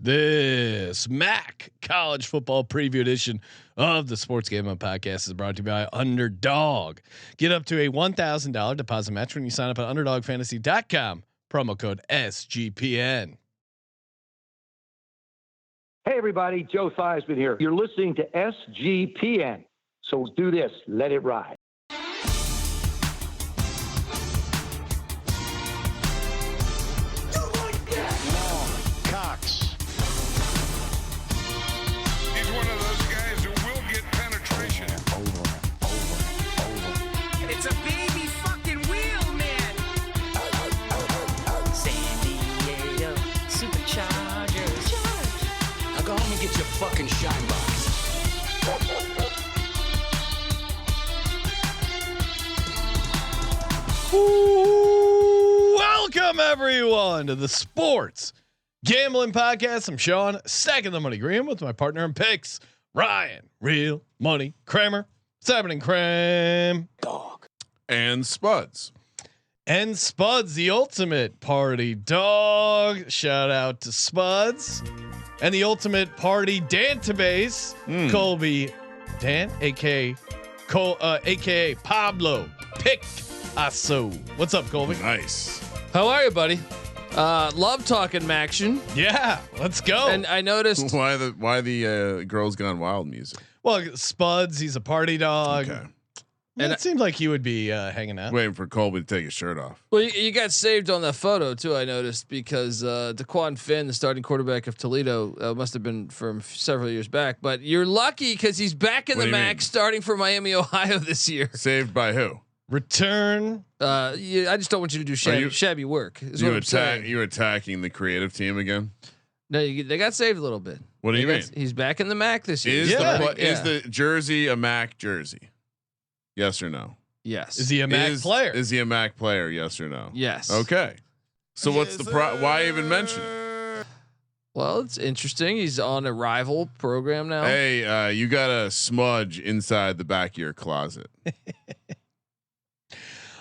This MAC college football preview edition of the Sports Gambling Podcast is brought to you by Underdog. Get up to a $1,000 deposit match when you sign up at UnderdogFantasy.com. Promo code SGPN. Hey everybody, Joe Theismann here. You're listening to SGPN. So do this, let it ride. Fucking shine box. Welcome everyone to the Sports Gambling Podcast. I'm Sean, stacking the money green with my partner in picks, Ryan, Real Money Kramer. What's happening, Cram? Dog. And Spuds. And Spuds, the ultimate party dog. Shout out to Spuds. And the ultimate party database, Colby Dan, aka Pablo Picasso. What's up, Colby? Nice. How are you, buddy? Love talking Maction. Yeah, let's go. And I noticed Why the Girls Gone Wild music? Well, Spuds, he's a party dog. Okay. And it seemed like he would be hanging out. Waiting for Colby to take his shirt off. Well, you got saved on that photo too. I noticed because Daquan Finn, the starting quarterback of Toledo, must have been from several years back. But you're lucky because he's back in the MAC, starting for Miami, Ohio this year. Saved by who? Return. I just don't want you to do shabby work. Is what I'm saying. You attacking the creative team again? No, they got saved a little bit. What do you mean? He's back in the MAC this year. Is the jersey a MAC jersey? Yes or no? Yes. Is he a MAC player? Is he a MAC player? Yes or no? Yes. Okay. So what's the why even mention it? Well, it's interesting. He's on a rival program now. Hey, you got a smudge inside the back of your closet.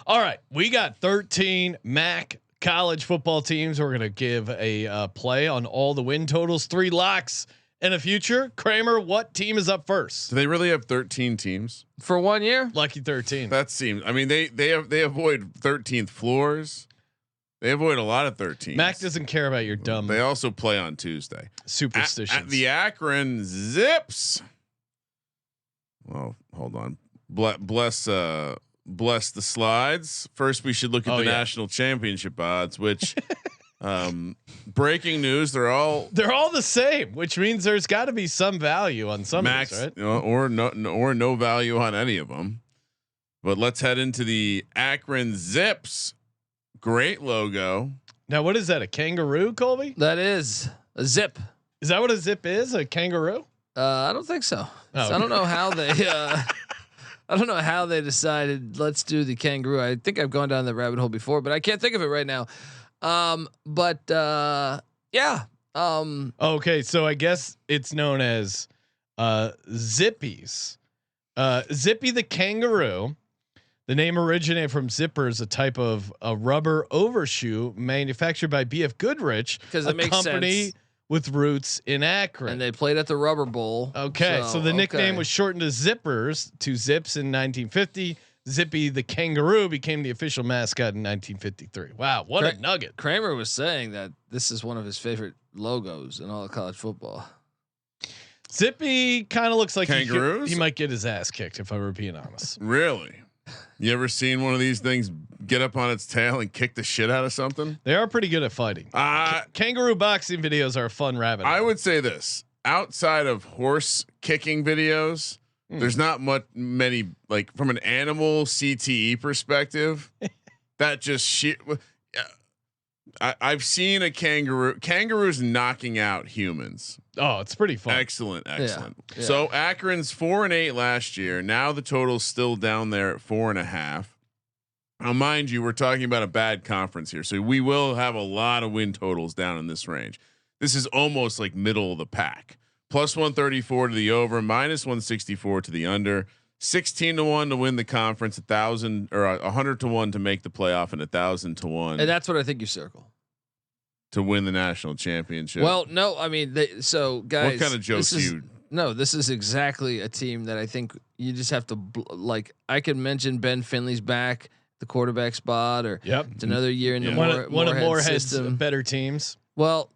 All right, we got 13 MAC college football teams. We're gonna give a play on all the win totals, 3 locks in the future. Kramer, what team is up first? Do they really have 13 teams for 1 year? Lucky 13. That seems. I mean, they avoid 13th floors. They avoid a lot of 13. MAC doesn't care about your dumb. They also play on Tuesday. Superstitions. At the Akron Zips. Well, hold on. Bless the slides. First, we should look at the national championship odds, which. Breaking news: they're all the same, which means there's got to be some value on some max, of these, right? or no value on any of them. But let's head into the Akron Zips. Great logo. Now, what is that? A kangaroo, Colby? That is a zip. Is that what a zip is? A kangaroo? I don't think so. Oh, I don't know how they. I don't know how they decided. Let's do the kangaroo. I think I've gone down that rabbit hole before, but I can't think of it right now. Yeah. Okay, so I guess it's known as Zippies. Zippy the kangaroo. The name originated from zippers, a type of a rubber overshoe manufactured by B.F. Goodrich, because a company with roots in Akron. And they played at the Rubber Bowl. Okay, so the nickname was shortened to Zippers to Zips in 1950. Zippy the kangaroo became the official mascot in 1953. Wow, what a nugget! Kramer was saying that this is one of his favorite logos in all of college football. Zippy kind of looks like kangaroos. He might get his ass kicked if I were being honest. Really? You ever seen one of these things get up on its tail and kick the shit out of something? They are pretty good at fighting. Kangaroo boxing videos are a fun rabbit hole. I would say this: outside of horse kicking videos. There's not many like from an animal CTE perspective. That just shit. I've seen a kangaroos knocking out humans. Oh, it's pretty fun. Excellent. Yeah. So Akron's 4-8 last year. Now the total's still down there at 4.5. Now, mind you, we're talking about a bad conference here, so we will have a lot of win totals down in this range. This is almost like middle of the pack. Plus 134 to the over, minus 164 to the under, 16-1 to win the conference, 1,000 or 100-1 to make the playoff, and 1,000-1. And that's what I think you circle. to win the national championship. Well, no, I mean, so guys, what kind of jokes you? No, this is exactly a team that I think you just have to like. I could mention Ben Finley's back, the quarterback spot, or it's another year in the one of Moorhead's system. better teams. Well,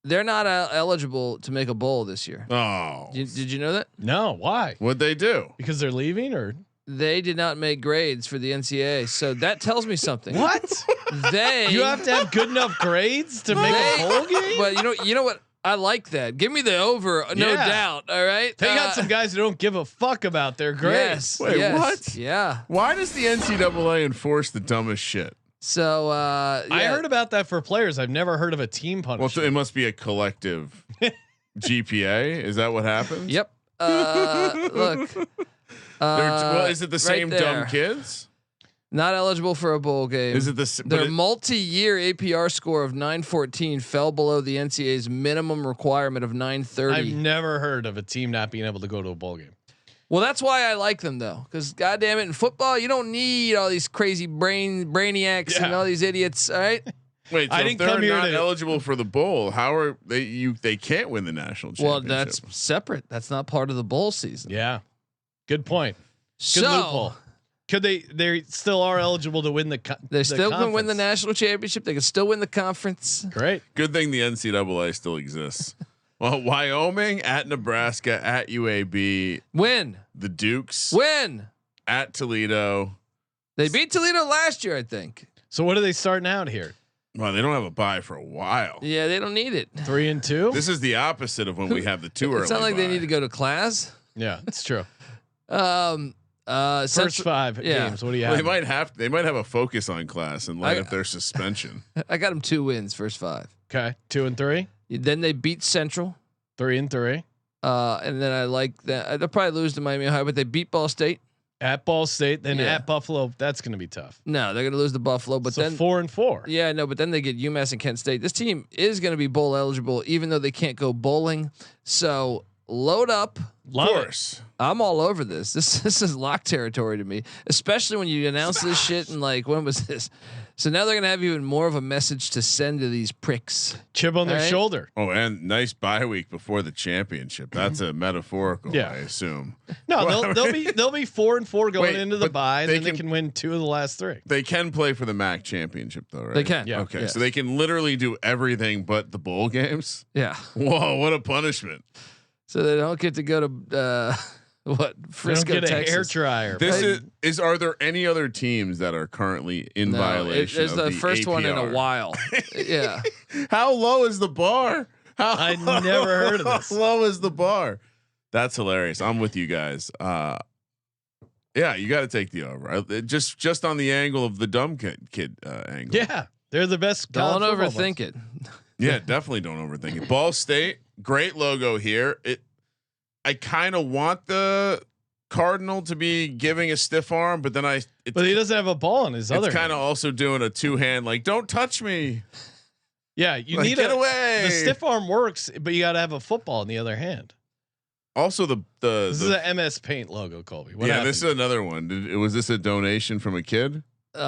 they're not eligible to make a bowl this year. Oh, Did you know that? No, why? What'd they do? Because they're leaving, or They did not make grades for the NCAA, so that tells me something. what? You have to have good enough grades to make a bowl game. But you know what? I like that. Give me the over, no doubt. All right. They got some guys who don't give a fuck about their grades. Yes, Wait, what? Yeah. Why does the NCAA enforce the dumbest shit? So I heard about that for players. I've never heard of a team Well, punishment. it must be a collective GPA. Is that what happens? Yep. Look. Well, is it the same right there. dumb kids? Not eligible for a bowl game. Is it the Their multi-year APR score of 914 fell below the NCAA's minimum requirement of 930. I've never heard of a team not being able to go to a bowl game. Well, that's why I like them though, because goddamn it, in football you don't need all these crazy brainiacs and all these idiots. All right. Wait, so I if didn't they're come here not to- eligible for the bowl, how are they? They can't win the national championship. Well, that's separate. That's not part of the bowl season. Yeah, good point. Good So loophole. Could they? They still are eligible to win the. they still can win the conference. national championship. They can still win the conference. Great. good thing the NCAA still exists. Well, Wyoming at Nebraska at UAB, Win. the Dukes Win. at Toledo. They beat Toledo last year, I think. So what are they starting out here? Well, they don't have a bye for a while. Yeah, they don't need it. 3-2. This is the opposite of when we have the too early. It's not like they bye. need to go to class. Yeah, it's true. First 5 games. What do you Well, have? they might have a focus on class in light of their suspension. I got them 2 wins, first 5. Okay, 2-3, Then they beat Central. 3-3 And then I like that. They'll probably lose to Miami Ohio, but they beat Ball State. at Ball State, then Yeah. at Buffalo. That's going to be tough. No, they're going to lose to Buffalo, but So then 4-4. yeah, no, but then they get UMass and Kent State. This team is going to be bowl eligible, even though they can't go bowling. So load up. Love Of it. course. I'm all over this. This is lock territory to me, especially when you announce this shit and like, when was this? So now they're gonna have even more of a message to send to these pricks. Chip on their Right? shoulder. Oh, and nice bye week before the championship. That's a metaphorical, Yeah. I assume. No, Well, they'll be 4-4 going Wait, into the but bye, and they then they can win 2 of the last 3. They can play for the MAC championship though, right? They can. Yeah. Okay, Yeah. so they can literally do everything but the bowl games. Yeah. Whoa, what a punishment! So they don't get to go to what They don't Frisco, get a hair Texas. dryer. This is. Are there any other teams that are currently in No, violation? it's of the first one in a APR? while. Yeah. How low is the bar? I never heard of this. How low is the bar? That's hilarious. I'm with you guys. Yeah, you got to take the over. Just on the angle of the dumb kid angle. Yeah, they're the best. Don't college football overthink it. Yeah, definitely don't overthink it. Ball State, great logo here. I kind of want the Cardinal to be giving a stiff arm, but then But he doesn't have a ball in his other. it's kind of hand. also doing a 2-hand, like, don't touch me. Yeah, you Like, need get away. The stiff arm works, but you got to have a football in the other hand. Also, This is an MS Paint logo, Colby. What happened? this is another one. Was this a donation from a kid? You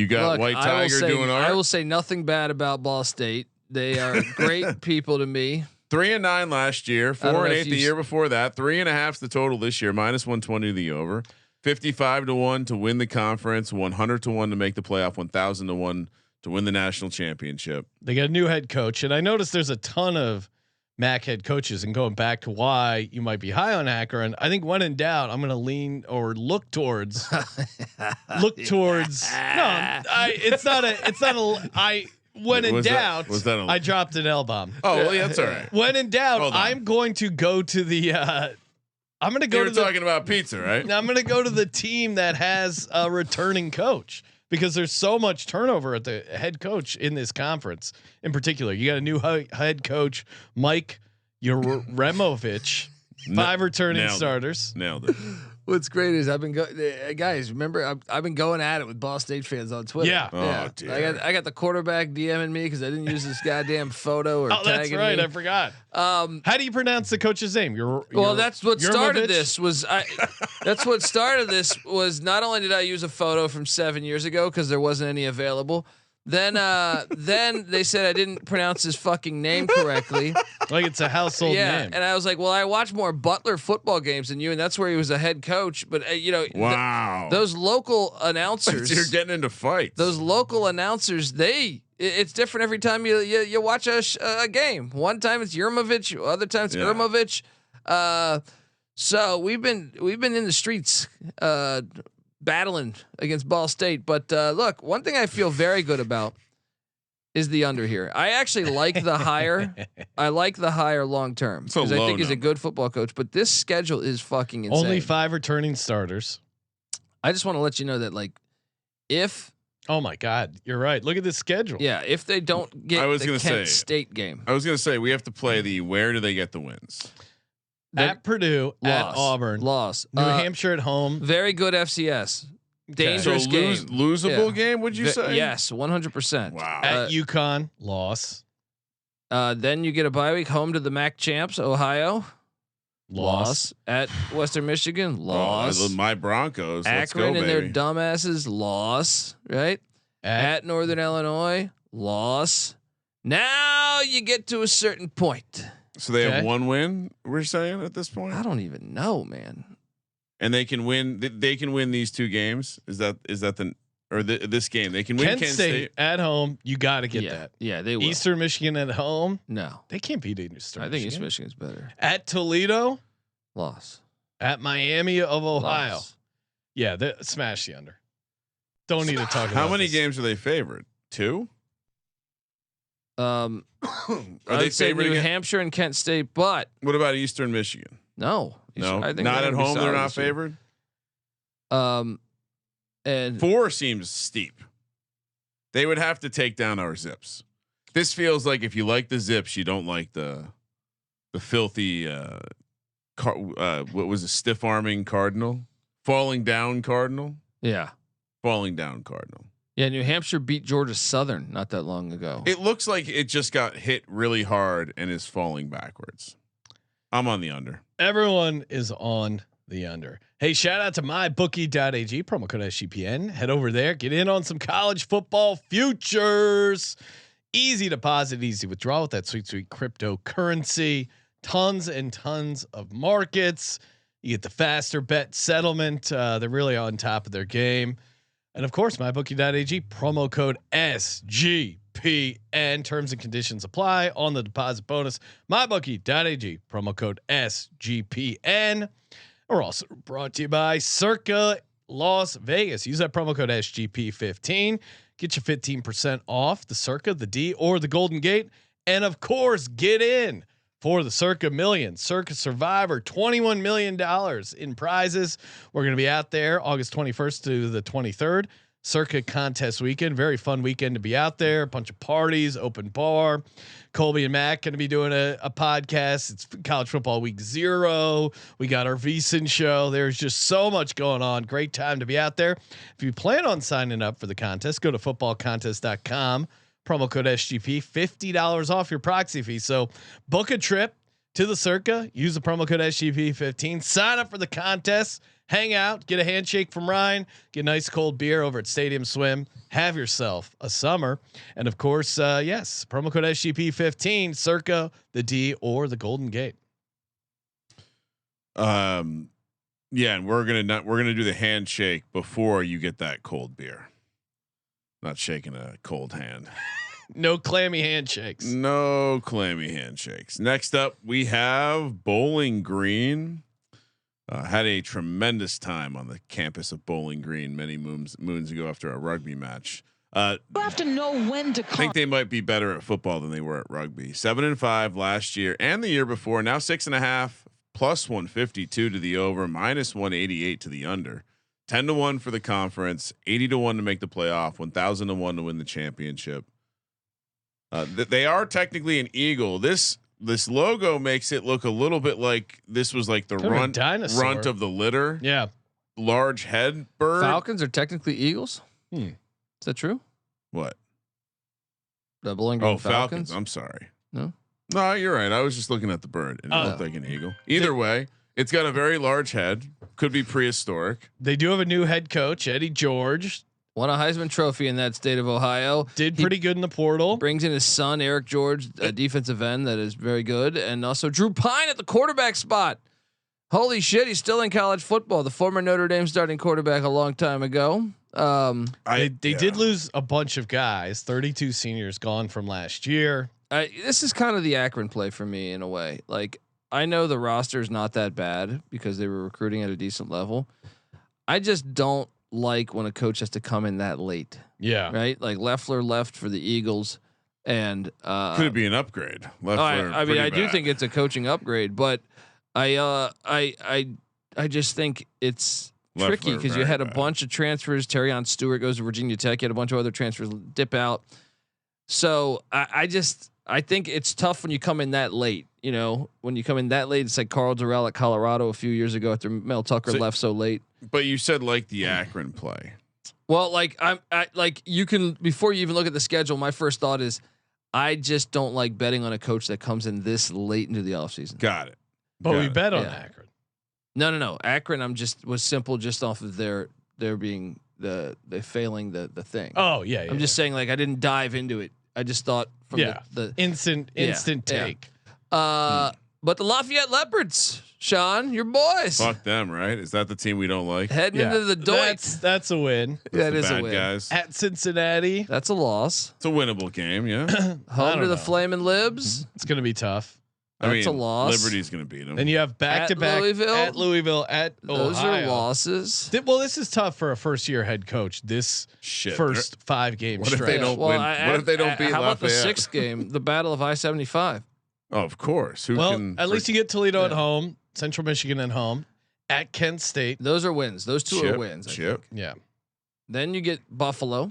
got Look, White I will Tiger say- doing art. I will say nothing bad about Ball State. They are great people to me. 3-9 last year, don't know 4-8 if the you year before that. 3.5's the total this year. -120 to the over. 55-1 to win the conference. 100-1 to make the playoff. 1,000-1 to win the national championship. They got a new head coach, and I noticed there's a ton of MAC head coaches. And going back to why you might be high on Akron, I think when in doubt, I'm going to lean or look towards. When in doubt, was that a- I dropped an L bomb. Oh, well, yeah, that's all right. When in doubt, Hold on. I'm going to go to the. I'm going to go You to were the. talking about pizza, right? I'm going to go to the team that has a returning coach because there's so much turnover at the head coach in this conference. In particular, you got a new head coach, Mike Uremovich, 5 returning Nailed it. starters. Nailed it. What's great is I've been guys. Remember, I've been going at it with Ball State fans on Twitter. Yeah. Oh, dear. I got the quarterback DMing me because I didn't use this goddamn photo or Oh, that's tagging right. me. I forgot. How do you pronounce the coach's name? Well, that's what started Uremovich? this. That's what started this. Was not only did I use a photo from 7 years ago because there wasn't any available, Then they said I didn't pronounce his fucking name correctly. Like it's a household name. And I was like, well, I watch more Butler football games than you, and that's where he was a head coach. But Wow. those local announcers, You're getting into fights. those local announcers, it's different every time you watch a game. One time it's Yermovich, other time it's Irmovich. So we've been in the streets battling against Ball State. But look, one thing I feel very good about is the under here. I actually like the higher. I like the higher long term because I think he's a good football coach. But this schedule is fucking insane. Only 5 returning starters. I just want to let you know that, like, if oh my God, you're right. Look at this schedule. Yeah, if they don't get the Kent State game, I was going to say we have to play the where do they get the wins? At Purdue, at Auburn, loss. New Hampshire at home. Very good FCS. Dangerous game. Losable game, would you say? Yes, 100%. Wow. At UConn, loss. Then you get a bye week home to the MAC champs, Ohio. Loss. At Western Michigan, loss. My Broncos. Akron and their their dumbasses, loss. Right? At Northern Illinois, loss. Now you get to a certain point. So they have one win, we're saying, at this point? I don't even know, man. And they can win. They can win these 2 games. Is that this game? They can win Kent State at home. You got to get that. Yeah, they will. Eastern Michigan at home. No, they can't beat Eastern. I think Eastern Michigan's better. At Toledo, loss. At Miami of Ohio, loss. Yeah, they smash the under. Don't need to talk about how many games are they favored? 2. Are they favored? New Hampshire and Kent State, but what about Eastern Michigan? No, I think not at home. They're not favored. And 4 seems steep. They would have to take down our Zips. This feels like if you like the Zips, you don't like the filthy. What was a stiff arming Cardinal, falling down Cardinal? Yeah, falling down Cardinal. Yeah, New Hampshire beat Georgia Southern not that long ago. It looks like it just got hit really hard and is falling backwards. I'm on the under. Everyone is on the under. Hey, shout out to mybookie.ag, promo code SGPN. Head over there, get in on some college football futures. Easy deposit, easy withdrawal with that sweet cryptocurrency. Tons and tons of markets. You get the faster bet settlement. They're really on top of their game. And of course, mybookie.ag, promo code SGPN. Terms and conditions apply on the deposit bonus. Mybookie.ag, promo code SGPN. We're also brought to you by Circa Las Vegas. Use that promo code SGP15. Get you 15% off the Circa, the D, or the Golden Gate. And of course, get in for the Circa Million, Circa Survivor, $21 million in prizes. We're going to be out there August 21st to the 23rd. Circa contest weekend, very fun weekend to be out there. A bunch of parties, open bar. Colby and Matt going to be doing a podcast. It's college football week 0. We got our VSiN show. There's just so much going on. Great time to be out there. If you plan on signing up for the contest, go to footballcontest.com. Promo code SGP, $50 off your proxy fee. So book a trip to the Circa, use the promo code SGP15, sign up for the contest, hang out, get a handshake from Ryan, get a nice cold beer over at Stadium Swim, have yourself a summer. And of course, yes, promo code SGP15, Circa, the D, or the Golden Gate. Yeah. And we're going to do the handshake before you get that cold beer. Not shaking a cold hand. No clammy handshakes. No clammy handshakes. Next up, we have Bowling Green. Had a tremendous time on the campus of Bowling Green many moons ago after a rugby match. You have to know when to call. I think they might be better at football than they were at rugby. 7-5 last year and the year before. Now 6.5 plus 152 to the over, minus 188 to the under. 10-1 for the conference, 80-1 to make the playoff, 1,000-1 to win the championship. They are technically an eagle. This logo makes it look a little bit like this was like the runt of the litter. Yeah, large head bird. Falcons are technically eagles. Is that true? What? The Bowling Green Falcons. I'm sorry. No, you're right. I was just looking at the bird and it looked like an eagle. Either way, it's got a very large head. Could be prehistoric. They do have a new head coach, Eddie George. Won a Heisman Trophy in that state of Ohio. Did pretty good in the portal. Brings in his son Eric George, a defensive end that is very good, and also Drew Pine at the quarterback spot. Holy shit, he's still in college football. The former Notre Dame starting quarterback a long time ago. They did lose a bunch of guys. 32 seniors gone from last year. This is kind of the Akron play for me in a way. Like, I know the roster is not that bad because they were recruiting at a decent level. I just don't like when a coach has to come in that late. Yeah. Right. Like Leffler left for the Eagles, and could it be an upgrade? Leffler, I mean, I do think it's a coaching upgrade, but I just think it's tricky because you had a bunch of transfers. Terrion Stewart goes to Virginia Tech. You had a bunch of other transfers dip out. So I think it's tough when you come in that late. You know, when you come in that late, it's like Carl Durrell at Colorado a few years ago after Mel Tucker left so late. But you said like the Akron play. Well, like like you can, before you even look at the schedule, my first thought is I just don't like betting on a coach that comes in this late into the offseason. Got it. But we bet on Akron. No. Akron, was simple just off of their being they failing the thing. Oh yeah. I'm just saying, like, I didn't dive into it. I just thought from the instant take. But the Lafayette Leopards, Sean, your boys. Fuck them, right? Is that the team we don't like? Heading into the Doits. That's a win. That is a win. Guys. At Cincinnati. That's a loss. It's a winnable game, yeah. Home to the Flamin' Libs. It's going to be tough. That's a loss. Liberty's going to beat them. Then you have back-to-back at Louisville, at those Ohio. are losses. Well, this is tough for a first-year head coach. This first 5 game what stretch. If they don't win? What if they don't beat How about the Lafayette? 6th game, the Battle of I-75? Oh, of course. At least you get Toledo at home, Central Michigan at home, at Kent State. Those are wins. Those two are wins. Chip. Yeah. Then you get Buffalo.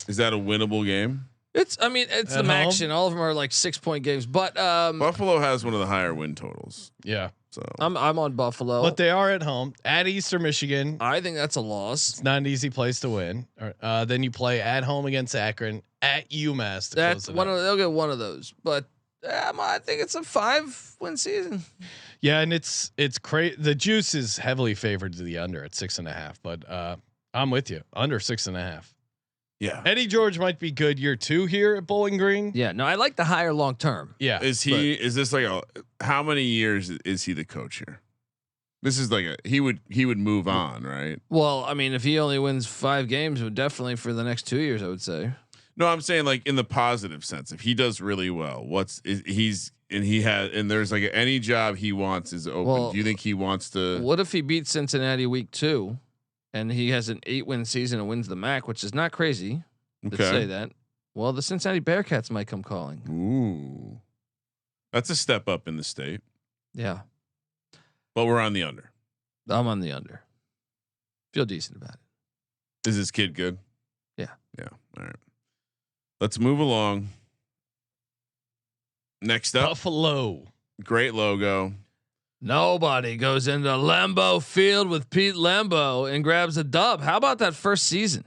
Is that a winnable game? It's the action. All of them are like 6-point games, but Buffalo has one of the higher win totals. Yeah. So I'm on Buffalo, but they are at home at Eastern Michigan. I think that's a loss. It's not an easy place to win. Then you play at home against Akron, at UMass. That's one of they'll get one of those, but I think it's a 5-win season. Yeah, and it's crazy. The juice is heavily favored to the under at 6.5, but I'm with you, under 6.5. Yeah, Eddie George might be good year 2 here at Bowling Green. Yeah, no, I like the higher long term. Yeah, is this like how many years is he the coach here? This is like he would move on, right? Well, I mean, if he only wins 5 games, it would definitely for the next 2 years, I would say. No, I'm saying like in the positive sense. If he does really well, there's like any job he wants is open. Well, do you think he wants to? What if he beats Cincinnati week 2, and he has an 8-win season and wins the MAC, which is not crazy to say that. Well, the Cincinnati Bearcats might come calling. Ooh, that's a step up in the state. Yeah, but we're on the under. I'm on the under. Feel decent about it. Is this kid good? Yeah. Yeah. All right. Let's move along. Next up, Buffalo. Great logo. Nobody goes into Lambeau Field with Pete Lambeau and grabs a dub. How about that first season?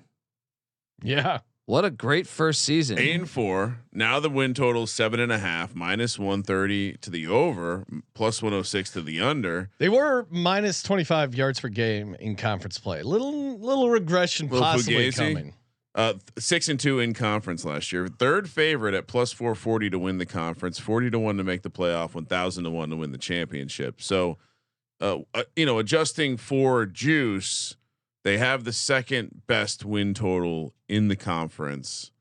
Yeah. What a great first season. 8-4. Now the win total is 7.5, minus 130 to the over, plus 106 to the under. They were minus 25 yards per game in conference play. Little regression possibly coming. 6-2 in conference last year. Third favorite at plus 440 to win the conference, 40-1 to make the playoff, 1,000-1 to win the championship. So, adjusting for juice, they have the second best win total in the conference.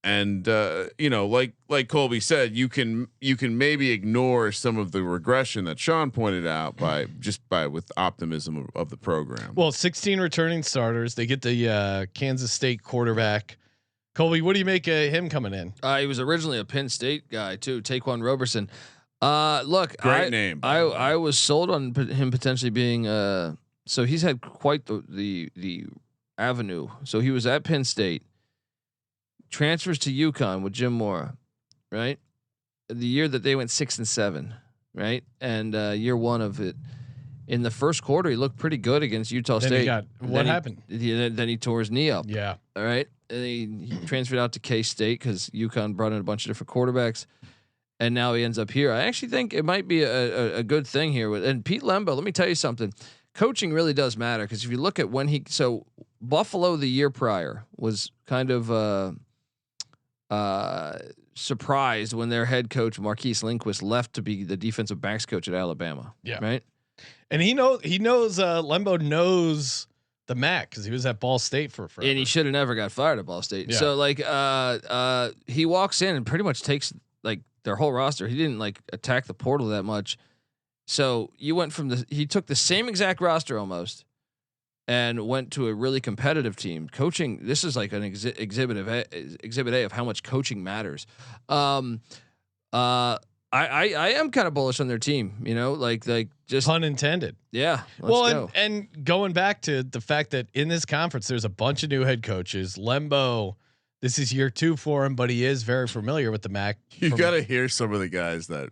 And like Colby said, you can maybe ignore some of the regression that Sean pointed out with optimism of the program. Well, 16 returning starters. They get the Kansas State quarterback. Colby, what do you make of him coming in? He was originally a Penn State guy too, Taquan Roberson. Look, great name. I was sold on him potentially being. So he's had quite the avenue. So he was at Penn State. Transfers to UConn with Jim Mora, right? The year that they went 6-7, right? And year 1 of it, in the first quarter, he looked pretty good against Utah State. What happened? Then he tore his knee up. Yeah. All right. And he transferred out to K-State because UConn brought in a bunch of different quarterbacks, and now he ends up here. I actually think it might be a good thing here. And Pete Lambeau, let me tell you something. coaching really does matter because if you look at so Buffalo the year prior was kind of surprised when their head coach Marquise Lindquist left to be the defensive backs coach at Alabama. Yeah. Right. And he knows Lembo knows the MAC because he was at Ball State for forever. And he should have never got fired at Ball State. Yeah. So like he walks in and pretty much takes like their whole roster. He didn't like attack the portal that much. So you went he took the same exact roster almost and went to a really competitive team. Coaching, this is like an exhibit A of how much coaching matters. I am kind of bullish on their team, like just pun intended. Yeah. Let's go. And going back to the fact that in this conference, there's a bunch of new head coaches. Lembo, this is year 2 for him, but he is very familiar with the MAC. You got to hear some of the guys that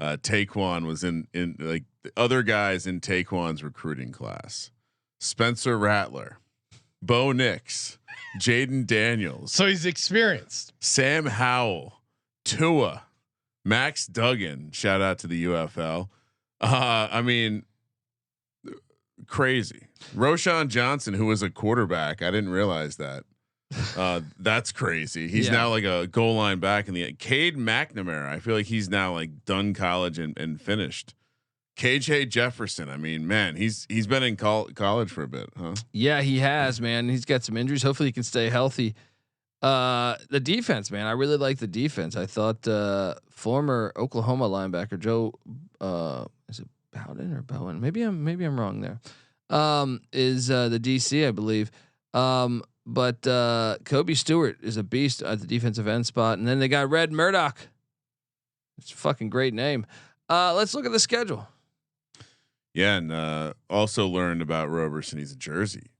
Taquan was in like the other guys in Taquan's recruiting class. Spencer Rattler, Bo Nix, Jaden Daniels. So he's experienced. Sam Howell, Tua, Max Duggan. Shout out to the UFL. I mean, crazy. Roshan Johnson, who was a quarterback. I didn't realize that. That's crazy. He's now like a goal line back in the end. Cade McNamara. I feel like he's now like done college and finished. KJ Jefferson. I mean, man, he's been in college for a bit, huh? Yeah, he has, man. He's got some injuries. Hopefully he can stay healthy. The defense, man, I really like the defense. I thought former Oklahoma linebacker Joe, is it Bowden or Bowen? Maybe I'm wrong there. Is the DC, I believe. But Kobe Stewart is a beast at the defensive end spot, and then they got Red Murdoch. It's a fucking great name. Let's look at the schedule. Yeah, and also learned about Roberson. He's a Jersey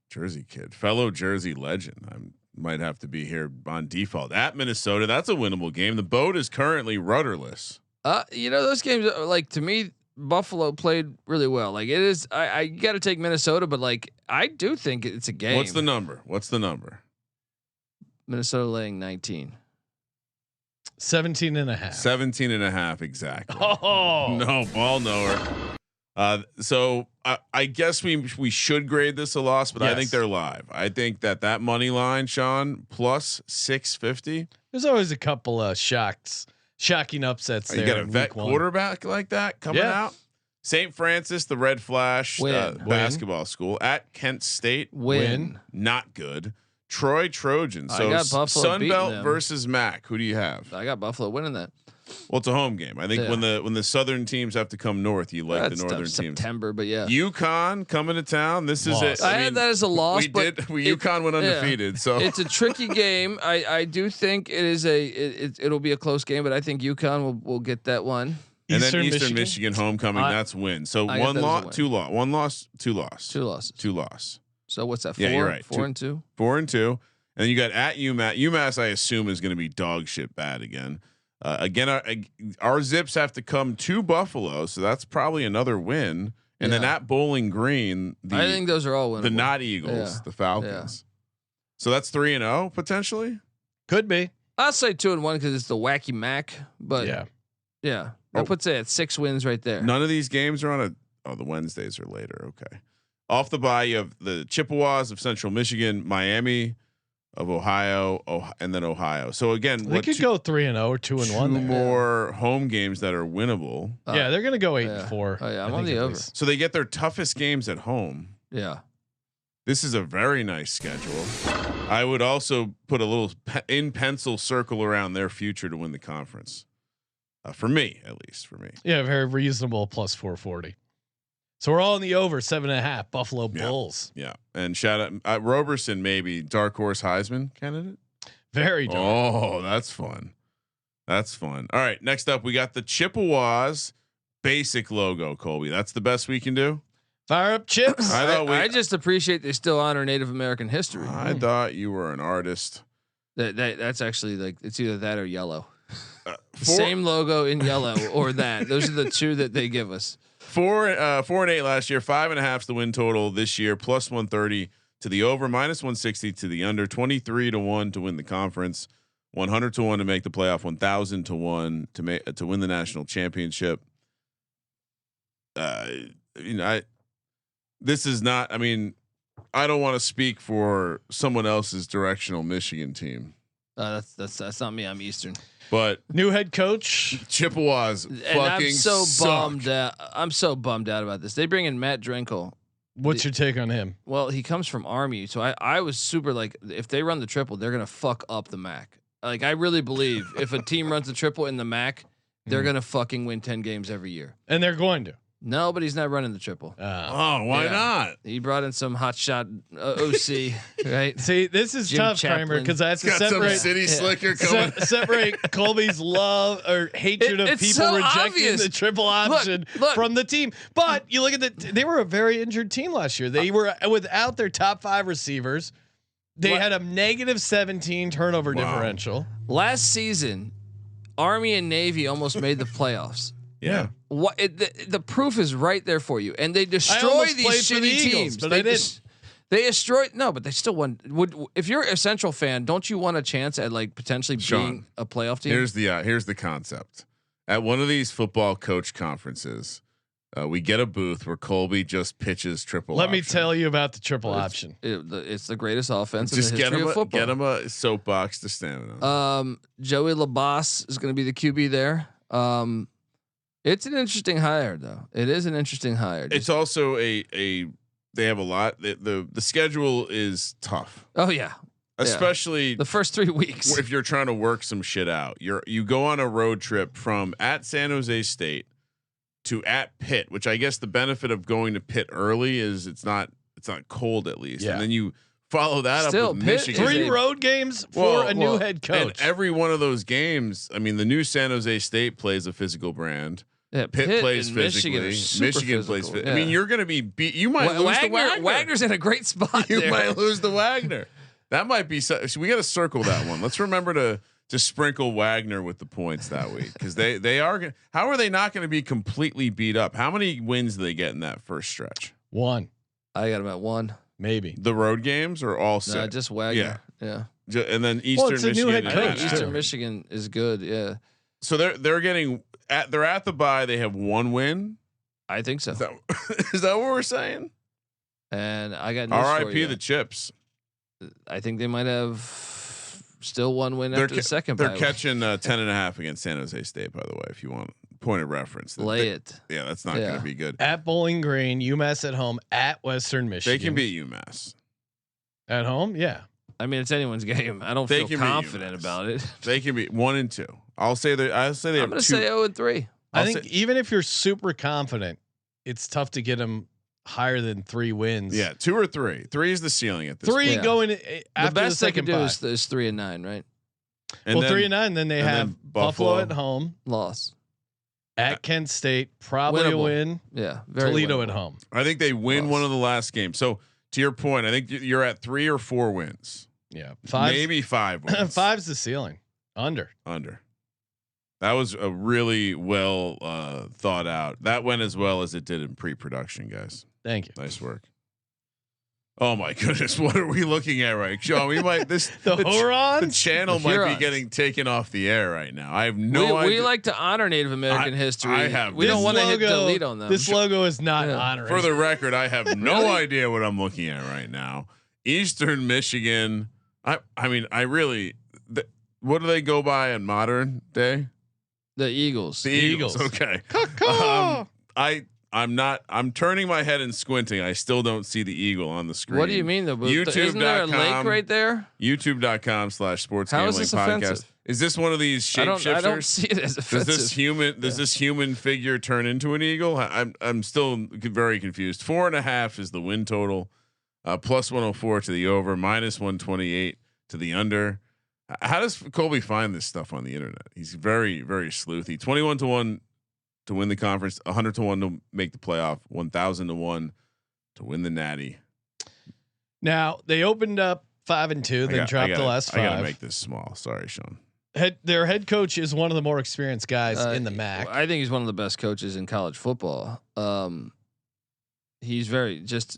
kid, fellow Jersey legend. I might have to be here on default at Minnesota. That's a winnable game. The boat is currently rudderless. Those games are, like, to me, Buffalo played really well. Like, it is. I got to take Minnesota, but like I do think it's a game. What's the number? Minnesota laying 19. 17 and a half. 17 and a half exactly. Oh no, ball knower. So I guess we should grade this a loss, but yes. I think they're live. I think that money line, Sean, plus 650. There's always a couple of shocking upsets. You got a vet quarterback like that coming out. St. Francis, the Red Flash basketball school at Kent State. Win. Not good. Troy Trojans. So Sunbelt versus MAC. Who do you have? I got Buffalo winning that. Well, it's a home game. I think when the southern teams have to come north, you like the northern teams. September, but yeah. UConn coming to town. This is it. I had that as a loss. UConn went undefeated, so it's a tricky game. I do think it is it'll be a close game, but I think UConn will get that one. And then Eastern Michigan homecoming. That's win. So one loss, two loss. One loss, two loss. Two losses. Two loss. So what's that? 4? Yeah, you're right. 4-2. 4-2. And then you got at UMass. UMass, I assume, is going to be dog shit bad again. Our Zips have to come to Buffalo, so that's probably another win. And then at Bowling Green, I think those are all winnable. The not Eagles, the Falcons. So that's 3-0 potentially. Could be. I'll say 2-1 because it's the wacky MAC. But yeah, that puts it at 6 wins right there. None of these games are on the Wednesdays are later. Okay. Off the bye, you have the Chippewas of Central Michigan, Miami of Ohio, and then Ohio. So again, they could go 3-0 or 2-1. Two more home games that are winnable. Yeah, they're gonna go 8-4. Oh yeah, I'm on the over. So they get their toughest games at home. Yeah, this is a very nice schedule. I would also put a little in pencil circle around their future to win the conference. For me, at least for me. Yeah, very reasonable plus 440. So we're all in the over 7.5 Buffalo Bulls. Yeah. And shout out Roberson, maybe dark horse Heisman candidate. Very dark. Oh, that's fun. That's fun. All right. Next up, we got the Chippewas basic logo, Colby. That's the best we can do. Fire up chips. I just appreciate they still honor Native American history. I thought you were an artist. That's actually like, it's either that or yellow. Same logo in yellow or that. Those are the two that they give us. 4-8 last year, 5.5 the win total this year, plus 130 to the over, minus 160 to the under, 23-1 to win the conference, 100-1 to make the playoff, 1,000-1 to win the national championship. this is not. I mean, I don't want to speak for someone else's directional Michigan team. That's not me. I'm Eastern. But new head coach Chippewas And fucking I'm so suck. bummed out. I'm so bummed out about this. They bring in Matt Drenkel. What's your take on him? Well, he comes from Army, so I was super like, if they run the triple, they're gonna fuck up the MAC. Like I really believe if a team runs the triple in the MAC, they're gonna fucking win 10 games every year. And they're going to. No, but he's not running the triple. Oh, why not? He brought in some hot shot OC, right? See, this is Jim tough, Kramer, Chaplin. because I have to Got some separate city slicker coming. separate Colby's love or hatred of It's people so rejecting obvious. the triple option Look. from the team. But you look at they were a very injured team last year. They were without their top 5 receivers. They had a -17 turnover differential. Last season, Army and Navy almost made the playoffs. Yeah. What the proof is right there for you, and they destroy almost these played for the shitty Eagles, teams. but I didn't. They destroyed but they still won. If you're a Central fan, don't you want a chance at like potentially being a playoff team? Here's the concept. At one of these football coach conferences, we get a booth where Colby just pitches triple. Let me option. tell you about the triple option. It's the greatest offense Just in the history of football. get him a soapbox to stand on. Joey Labas is going to be the QB there. It's an interesting hire, though. It is an interesting hire. It's also a they have a lot. The schedule is tough. Oh yeah, especially the first 3 weeks. if you're trying to work some shit out. You go on a road trip from at San Jose State to at Pitt, which I guess the benefit of going to Pitt early is it's not cold at least, and then you follow that Still, up with Pitt Michigan. 3 road games for a new head coach. And every one of those games, I mean, the new San Jose State plays a physical brand. Yeah, Pitt plays and physically. Michigan plays. yeah. I mean, you're going to be beat. You might lose to Wagner. Wagner's in a great spot. You there. might lose to Wagner. That might be. So we got to circle that one. Let's remember to sprinkle Wagner with the points that week because they are. How are they not going to be completely beat up? How many wins do they get in that first stretch? 1, I got him at 1. maybe. The road games or all 6? No, just Wagner. Yeah. And then Eastern it's a new Michigan. head coach, and- Eastern Michigan is good. Yeah, So they're getting they're at the bye. They have 1 win. I think so. Is that what we're saying? And I got news for R.I.P. you. the Chips. I think they might have still 1 win after the second. They're bye week. catching 10.5 against San Jose State. By the way, if you want point of reference, Lay it. Yeah, that's not going to be good. At Bowling Green, UMass at home, at Western Michigan. They can beat UMass at home. Yeah. I mean, it's anyone's game. I don't They feel can beat confident UMass. about it. They can be 1 and 2. I'll say they I'm have going to 2. say 0-3. I think even if you're super confident, it's tough to get them higher than 3 wins. Yeah, 2 or 3. 3 is the ceiling at this 3 point. Yeah. going The after best the they can second do bye. is 3-9, right? And well, then, 3 and 9. Then they and have then Buffalo Buffalo. at home, Loss. at Kent State, probably Winnable. a win. Yeah. Very Toledo winnable. at home. I think they win Loss. one of the last games. So to your point, I think you're at 3 or 4 wins. Yeah, 5. Maybe 5 wins. 5's the ceiling. Under. That was a really well thought out. That went as well as it did in pre-production, guys. Thank you. Nice work. Oh my goodness, what are we looking at right, Sean? We might The the Hurons? channel The might Hurons. be getting taken off the air right now. I have no idea. We like to honor Native American history. I have. We don't This want to hit logo- delete on them. This logo is not Yeah. honoring. For the record, I have no idea what I'm looking at right now. Eastern Michigan. I mean, I really. What do they go by in modern day? The Eagles. The Eagles. Okay. I'm turning my head and squinting. I still don't see the eagle on the screen. What do you mean though? Isn't there a lake right there? YouTube.com/sports How is gambling this podcast. offensive? Is this one of these I don't shapeshifters? see it as Does offensive. this human figure turn into an eagle? I'm still very confused. 4.5 is the win total. Plus 104 to the over, minus 128 to the under. How does Colby find this stuff on the internet? He's very, very sleuthy. 21-1 to win the conference, 100-1 to make the playoff, 1,000-1 to win the Natty. Now they opened up 5-2, then dropped the last 5. I gotta make this small. Sorry, Sean. Their head coach is one of the more experienced guys in the MAC. I think he's one of the best coaches in college football. He's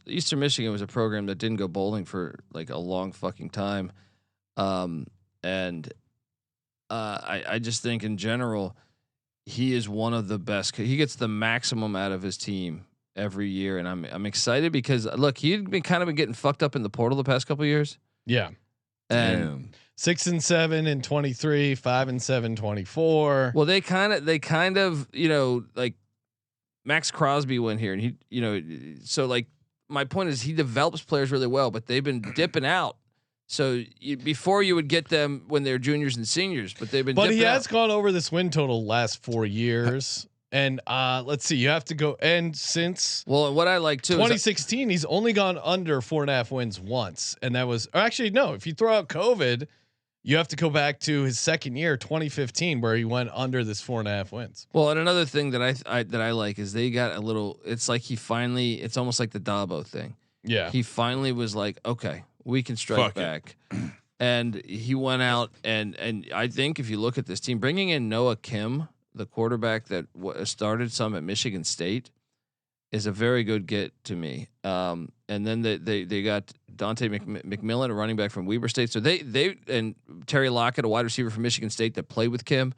Eastern Michigan was a program that didn't go bowling for like a long fucking time. I just think in general, he is one of the best. He gets the maximum out of his team every year, and I'm excited because look, he'd been getting fucked up in the portal the past couple of years. Yeah. And Damn. 6 and 7 in 23, 5 and 7, 24. well, they kind of, like Max Crosby went here, and he, so like my point is he develops players really well, but they've been dipping out. So before you would get them when they're juniors and seniors, but they've been. But he dipping has out. gone over this win total last 4 years. And let's see, you have to go. And since Well, what I like too 2016, he's only gone under 4.5 wins once, and that was, or actually no. If you throw out COVID, you have to go back to his second year, 2015, where he went under this 4.5 wins. Well, and another thing that I like is they got a little. It's like he finally. It's almost like the Dabo thing. Yeah, He finally was like, okay, we can strike Fuck it. back. And he went out and I think if you look at this team, bringing in Noah Kim, the quarterback that started some at Michigan State, is a very good get to me. And then they got Dante McMillan, a running back from Weber State. So they and Terry Lockett, a wide receiver from Michigan State that played with Kim.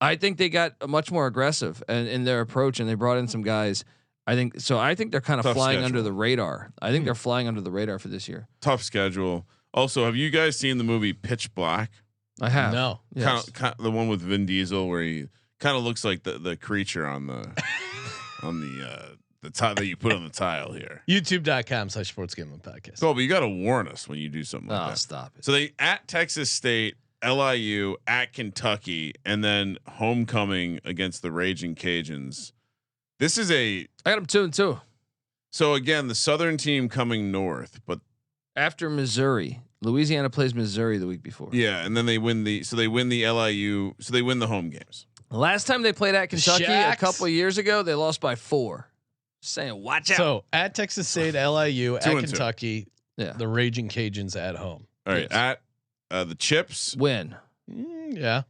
I think they got much more aggressive in their approach, and they brought in some guys. I think they're kind of Tough flying schedule. under the radar. I think they're flying under the radar for this year. Tough schedule. Also, have you guys seen the movie Pitch Black? I have. no. Yes. Kind of the one with Vin Diesel where he kind of looks like the creature on the tile that you put on the tile here. YouTube.com/sportsgamblingpodcast. Cool, but you got to warn us when you do something like Oh, that. stop it. So they at Texas State, LIU, at Kentucky, and then homecoming against the Raging Cajuns. This is I got them 2-2 so again the Southern team coming north, but after Missouri. Louisiana plays Missouri the week before. yeah, and then they win the LIU, so they win the home games. Last time they played at Kentucky a Shaqs. couple of years ago, they lost by 4. Saying, watch out. So at Texas State, LIU, at 2-2. Kentucky, Yeah. the Raging Cajuns at home. All right, Yes. at the Chips, Win. Yeah.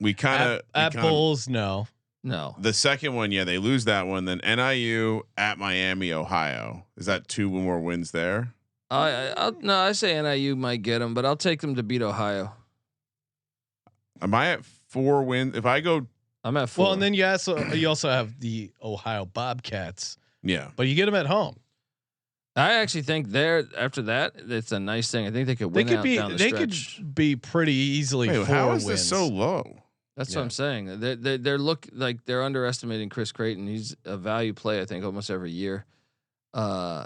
we kind At of Bulls, no. No. the second one, yeah, they lose that one. Then NIU at Miami, Ohio. Is that 2 more wins there? I say NIU might get them, but I'll take them to beat Ohio. Am I at 4 wins? If I go, I'm at 4. Well, and then you also have the Ohio Bobcats, yeah, but you get them at home. I actually think after that, it's a nice thing. I think they could win down the They stretch. could be pretty easily. wait, 4 how is wins. this so low? That's Yeah. what I'm saying. They're look like they're underestimating Chris Creighton. He's a value play, I think, almost every year.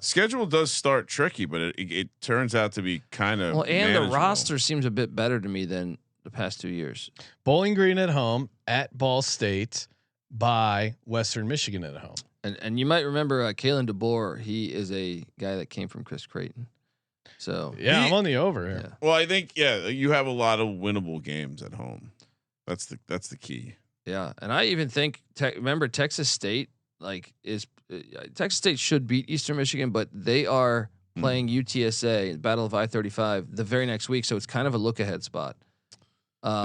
Schedule does start tricky, but it turns out to be kind of Well, and the manageable. roster seems a bit better to me than the past 2 years. Bowling Green at home, at Ball State, by Western Michigan at home. And you might remember Kalen DeBoer. He is a guy that came from Chris Creighton. So Yeah, I'm on the over here. yeah. Well, I think you have a lot of winnable games at home. That's the key. Yeah, and I even think remember Texas State Texas State should beat Eastern Michigan, but they are playing UTSA Battle of I-35 the very next week, so it's kind of a look ahead spot.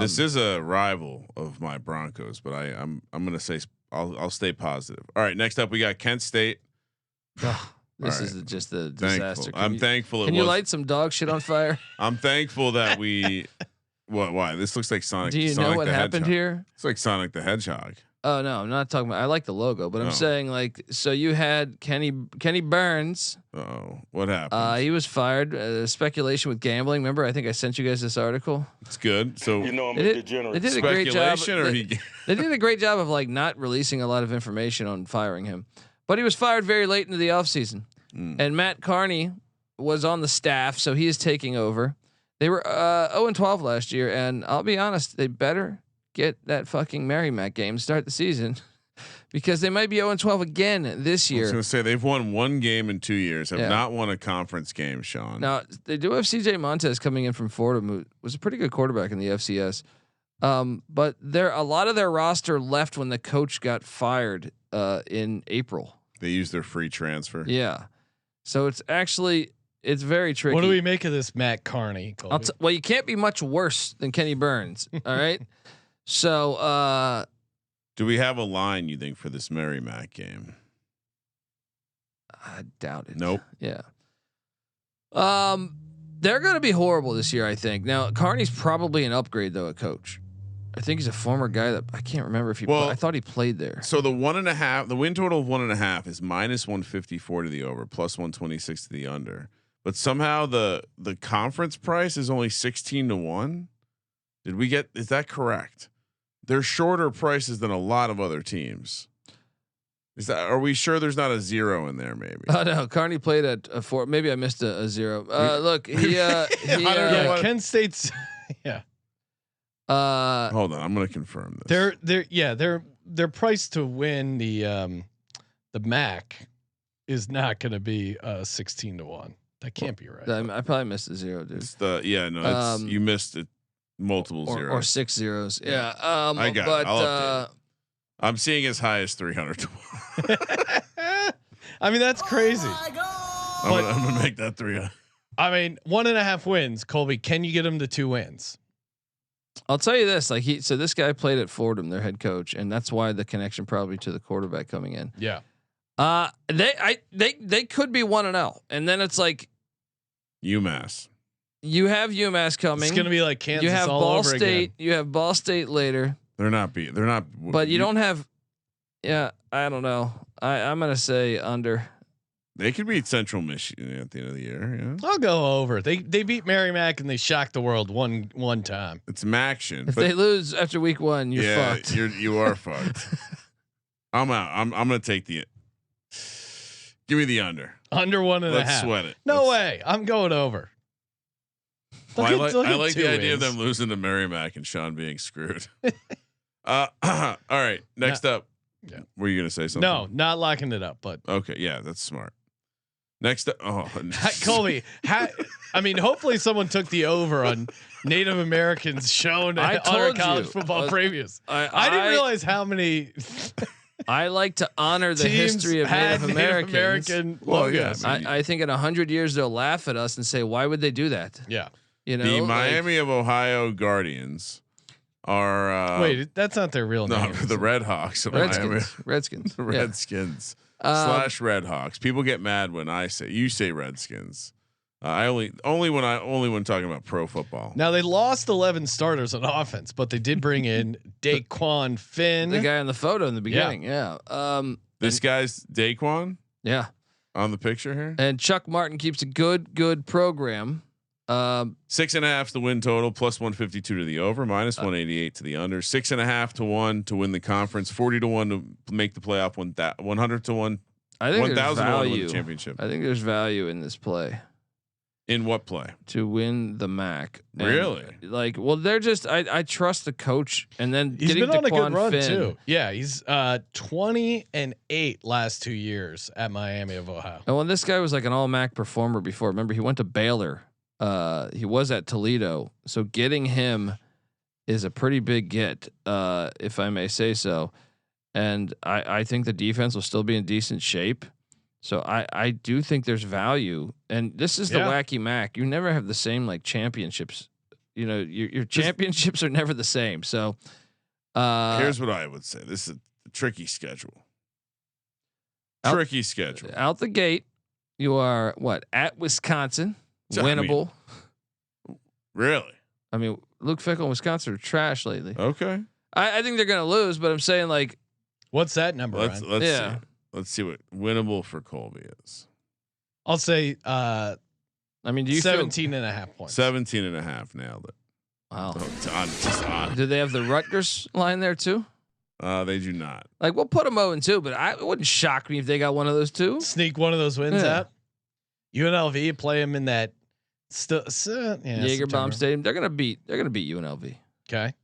This is a rival of my Broncos, but I'm gonna say I'll stay positive. All right, next up we got Kent State. This is just a disaster. Thankful. Can you light some dog shit on fire? I'm thankful that we. What? Why? This looks like Sonic. Do you Sonic know what the happened Hedgehog. here? It's like Sonic the Hedgehog. Oh no, I'm not talking about. I like the logo, but I'm Oh. saying so you had Kenny Burns. Oh, what happened? He was fired. Speculation with gambling. Remember, I think I sent you guys this article. It's good. So You know I'm They a did, degenerate. they did a great job. speculation, or he. They did a great job of not releasing a lot of information on firing him, but he was fired very late into the offseason. And Matt Carney was on the staff, so he is taking over. They were 0-12 last year, and I'll be honest, they better get that fucking Merrimack game to start the season because they might be 0-12 again this I year. was going to say they've won 1 game in 2 years. Have Yeah. not won a conference game, Sean. Now they do have CJ Montez coming in from Florida, who was a pretty good quarterback in the FCS. But a lot of their roster left when the coach got fired in April. They used their free transfer. Yeah, so it's very tricky. What do we make of this Matt Carney? Colby? Well, you can't be much worse than Kenny Burns. All right. So Do we have a line you think for this Merrimack game? I doubt it. Nope. Yeah. They're going to be horrible this year, I think. Now, Carney's probably an upgrade though, a coach. I think he's a former guy that I can't remember if he. I thought he played there. So the 1.5, the win total of 1.5 is -154 to the over, +126 to the under. But somehow the conference price is only 16-1. Is that correct? They're shorter prices than a lot of other teams. Are we sure there's not a 0 in there? Maybe. Oh no, Carney played at a 4. Maybe I missed a 0. Look, Kent State's. Yeah. Hold on, I'm going to confirm this. They're priced to win the MAC is not going to be 16-1. That can't be right. I probably missed a 0, dude. It's you missed it multiple zeros or 6 zeros. Yeah. I got it. I'll update it. I'm seeing as high as 300 to 1. I mean, that's crazy. I'm gonna make that 300. I mean, 1.5 wins, Colby. Can you get him to 2 wins? I'll tell you this, so this guy played at Fordham, their head coach, and that's why the connection probably to the quarterback coming in. Yeah. They could be 1-0, and then it's like UMass. You have UMass coming. It's gonna be like Kansas. You have all Ball over State. again. You have Ball State later. They're not. But you don't have. Yeah, I don't know. I'm gonna say under. They could beat Central Michigan at the end of the year. Yeah, I'll go over. They beat Merrimack and they shocked the world one time. It's Maction. If they lose after week 1, you're fucked. You are fucked. I'm out. I'm gonna take the. Give me the under. Under 1.5. Let's sweat it. No way. I'm going over. I like the idea of them losing to Merrimack and Sean being screwed. All right. Next up. Yeah. Were you gonna say something? No, not locking it up, but okay. Yeah, that's smart. Next up. Oh, Colby. I mean, hopefully someone took the over on Native Americans shown on our college football previews. I didn't realize how many. I like to honor the history of Native Americans. American logos. I think in 100 years they'll laugh at us and say, "Why would they do that?" Yeah. The Miami of Ohio Guardians are. Wait, that's not their real name. No, the Red Hawks of Miami. Redskins. The Redskins / Red Hawks. People get mad when you say Redskins. I only when talking about pro football. Now they lost 11 starters on offense, but they did bring in Daquan Finn, the guy in the photo in the beginning. Yeah. This guy's Daquan. Yeah. On the picture here. And Chuck Martin keeps a good program. 6.5 the win total, +152 to the over, -188 to the under. 6.5 to 1 to win the conference. 40 to 1 to make the playoff. 100 to 1. I think 1,000 to 1 to win value. the championship. I think there's value in this play. In what play? To win the MAC. Really? They're just. I trust the coach, and then he's getting been on a Daquan good run Finn. too. Yeah, he's 20-8 last 2 years at Miami of Ohio. And when this guy was like an all MAC performer before, remember he went to Baylor. He was at Toledo, so getting him is a pretty big get, if I may say so. And I think the defense will still be in decent shape. So I do think there's value, and this is the wacky MAC. You never have the same like championships. You know, your championships are never the same. So here's what I would say: this is a tricky schedule. Schedule out the gate. You are at Wisconsin, winnable. Really? I mean, Luke Fickell and Wisconsin are trash lately. Okay. I think they're gonna lose, but I'm saying like, what's that number? Let's see. Let's see what winnable for Colby is. I'll say. I mean, do you 17.5 points? 17.5 nailed it. Wow. Just on. Do they have the Rutgers line there too? They do not. Like we'll put them 0-2, but it wouldn't shock me if they got one of those two. Sneak one of those wins out. UNLV play them in that Jaeger-Bomb Stadium. They're gonna beat UNLV. Okay.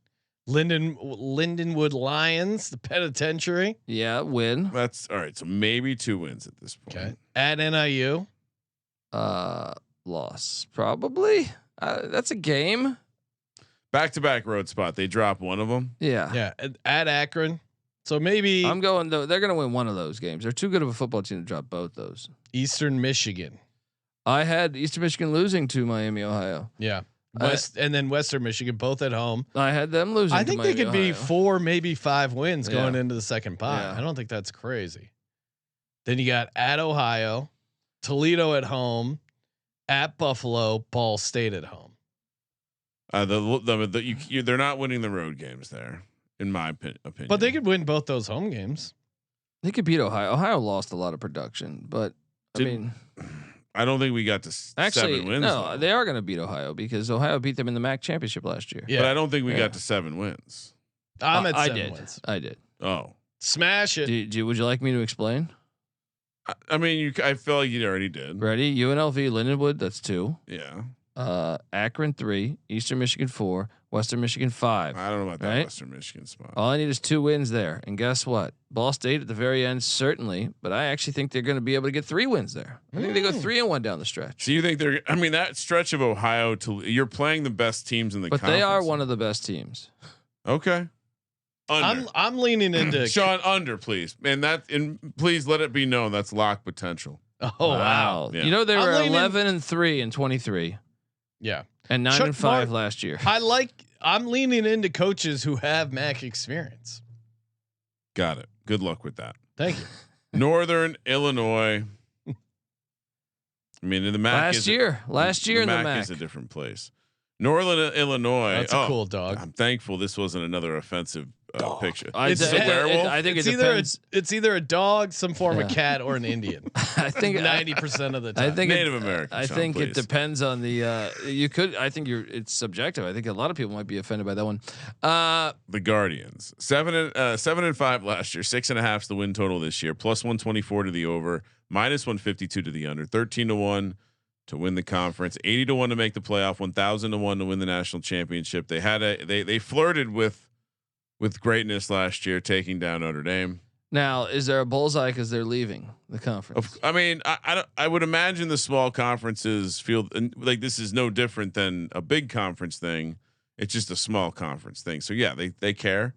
Lindenwood Lions, the penitentiary. Yeah, win. That's all right. So maybe 2 wins at this point. Okay. At NIU. Loss probably. That's a game. Back-to-back road spot. They drop one of them. Yeah. Yeah. At Akron. So maybe I'm going though. They're going to win one of those games. They're too good of a football team to drop both those. Eastern Michigan. I had Eastern Michigan losing to Miami, Ohio. Yeah. And then Western Michigan, both at home. I had them losing. I think they could be 4, maybe 5 wins going into the second pot. Yeah. I don't think that's crazy. Then you got at Ohio, Toledo at home, at Buffalo, Ball State at home. They're not winning the road games there, in my opinion. But they could win both those home games. They could beat Ohio. Ohio lost a lot of production, but I don't think we got to actually 7 wins. No, though. they are going to beat Ohio because Ohio beat them in the MAC championship last year. Yeah. But I don't think we got to 7 wins. I'm at 7 I did. wins. I did. Oh, Smash it. Would you like me to explain? I mean, I feel like you already did. Ready? UNLV, Lindenwood. That's 2. Yeah. Akron 3, Eastern Michigan 4, Western Michigan 5. I don't know about that Right? Western Michigan spot. All I need is 2 wins there. And guess what? Ball State at the very end, certainly, but I actually think they're going to be able to get 3 wins there. I think they go 3-1 down the stretch. So you think they're? I mean, that stretch of Ohio to you're playing the best teams in the. But conference. they are one of the best teams. Okay. Under. I'm leaning into Sean, under, please, and please let it be known that's lock potential. Oh wow. Yeah. You know they I'm were leaning- 11-3 in 23, Yeah. and Chuck 9-5 Mark- last year. I'm leaning into coaches who have MAC experience. Got it. Good luck with that. Thank you. Northern Illinois. I mean, the MAC Last year in the MAC is a different place. Northern Illinois. That's a cool dog. I'm thankful this wasn't another offensive picture. It's It's a werewolf. I think it's it depends. it's either a dog, some form of cat, or an Indian. I think 90% of the time. I think Native American. I Sean, think it please. depends on the. You could. I think it's subjective. I think a lot of people might be offended by that one. The Guardians 7-5 last year, 6.5 is the win total this year, plus 124 to the over, minus 152 to the under, 13-1 to win the conference, 80-1 to make the playoff, 1,000-1 to win the national championship. They had they flirted with greatness last year, taking down Notre Dame. Now, is there a bullseye because they're leaving the conference? I mean, I would imagine the small conferences feel like this is no different than a big conference thing. It's just a small conference thing. So yeah, they care.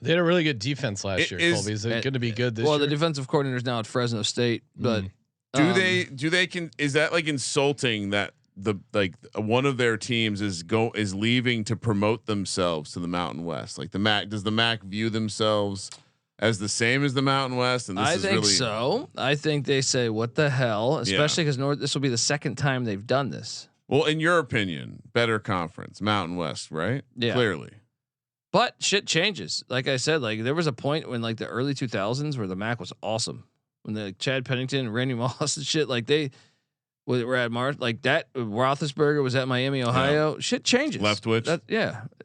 They had a really good defense last year. Colby, is it going to be good this year? Well, the defensive coordinator is now at Fresno State, but Do they is that like insulting that one of their teams is leaving to promote themselves to the Mountain West? Like does the MAC view themselves as the same as the Mountain West? And I think so. I think they say, "What the hell?" Especially because this will be the second time they've done this. Well, in your opinion, better conference, Mountain West, right? Yeah. Clearly. But shit changes. Like I said, like there was a point when like the early 2000s where the MAC was awesome. When Chad Pennington, Randy Moss and shit, like they were at Mars, like that. Roethlisberger was at Miami, Ohio. Yeah. Shit changes. Leftwich.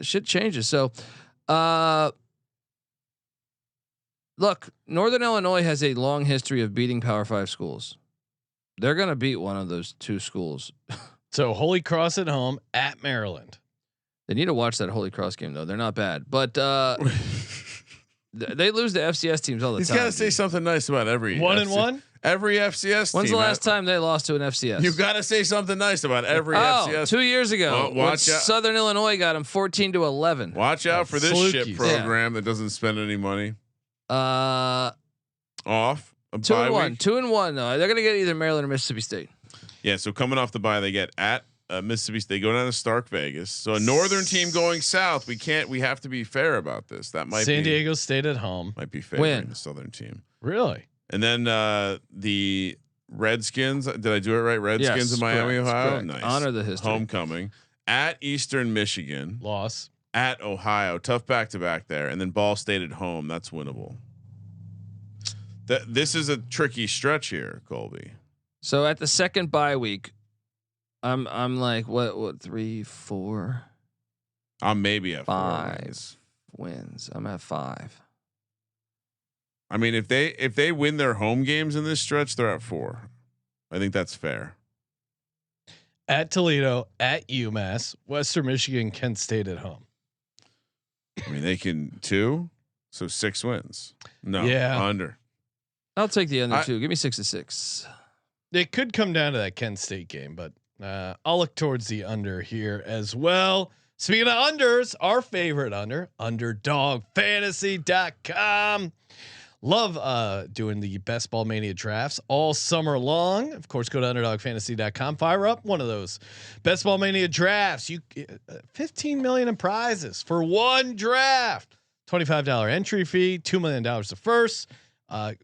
Shit changes. So, look, Northern Illinois has a long history of beating Power 5 schools. They're gonna beat one of those 2 schools. So Holy Cross at home at Maryland. They need to watch that Holy Cross game though. They're not bad, but they lose to FCS teams all the time. He's got to say something nice about every 1-1. Every FCS. When's team. the last time they lost to an FCS? You've got to say something nice about every FCS. 2 years ago. Well, watch out. Southern Illinois got them 14-11. Watch out for this Salukis. shit program that doesn't spend any money. Off. A 2-1. week. 2-1. No, they're gonna get either Maryland or Mississippi State. Yeah. So coming off the bye, they get at Mississippi State. They go down to Stark Vegas. So a northern team going south. We have to be fair about this. That might San Diego State at home. might be favoring the southern team. Really? And then the Redskins. Did I do it right? Redskins Yes, in Miami, correct, Ohio. correct. Nice. Honor the history. Homecoming at Eastern Michigan. Loss. At Ohio. Tough back-to-back there. And then Ball State at home. That's winnable. This is a tricky stretch here, Colby. So at the second bye week, I'm like what 3, 4, I'm maybe at 5 wins. I'm at 5. I mean, if they win their home games in this stretch, they're at 4. I think that's fair. At Toledo, at UMass, Western Michigan, Kent State at home. I mean, they can 2, so 6 wins. No, Yeah. under. I'll take the under 2. Give me 6-6. It could come down to that Kent State game, but I'll look towards the under here as well. Speaking of unders, our favorite Underdog Fantasy.com. Love doing the Best Ball Mania drafts all summer long. Of course, go to UnderdogFantasy.com. Fire up one of those Best Ball Mania drafts. You 15 million in prizes for one draft. $25 entry fee, $2 million the first.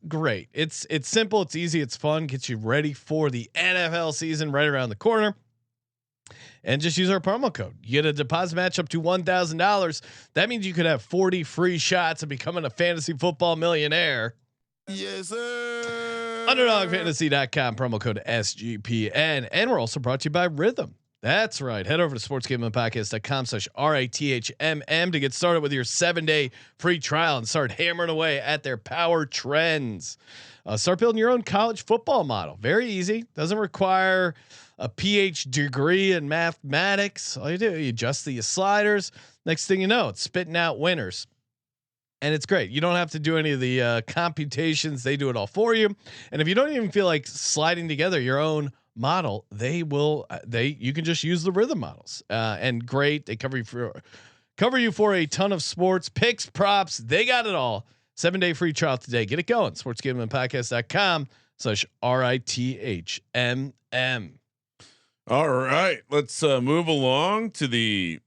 Great. It's simple. It's easy. It's fun. Gets you ready for the NFL season right around the corner. and just use our promo code. You get a deposit match up to $1,000. That means you could have 40 free shots of becoming a fantasy football millionaire. Yes, sir. UnderdogFantasy.com, promo code SGPN. And we're also brought to you by Rhythm. That's right. Head over to sportsgamblingpodcast.com/RITHMM to get started with your 7-day free trial and start hammering away at their power trends. Start building your own college football model. Very easy. Doesn't require a PhD degree in mathematics. All you do, you adjust the sliders. Next thing you know, it's spitting out winners. And it's great. You don't have to do any of the computations. They do it all for you. And if you don't even feel like sliding together your own model, you can just use the Rhythm models. And great. They cover you for a ton of sports, picks, props. They got it all. 7-day free trial today. Get it going. sportsgamblingpodcast.com/RITHMM. All right, let's move along to the.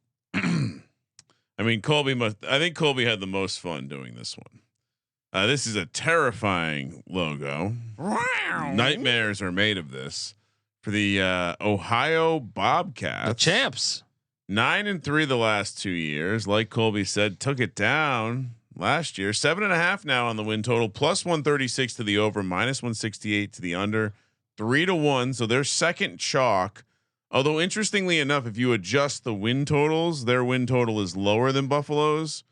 I think Colby had the most fun doing this one. This is a terrifying logo. Nightmares are made of this for the Ohio Bobcats. The champs. 9-3 the last 2 years. Like Colby said, took it down last year. 7.5 now on the win total. Plus 136 to the over. Minus 168 to the under. 3-1. So their second chalk. Although interestingly enough, if you adjust the win totals, their win total is lower than Buffalo's.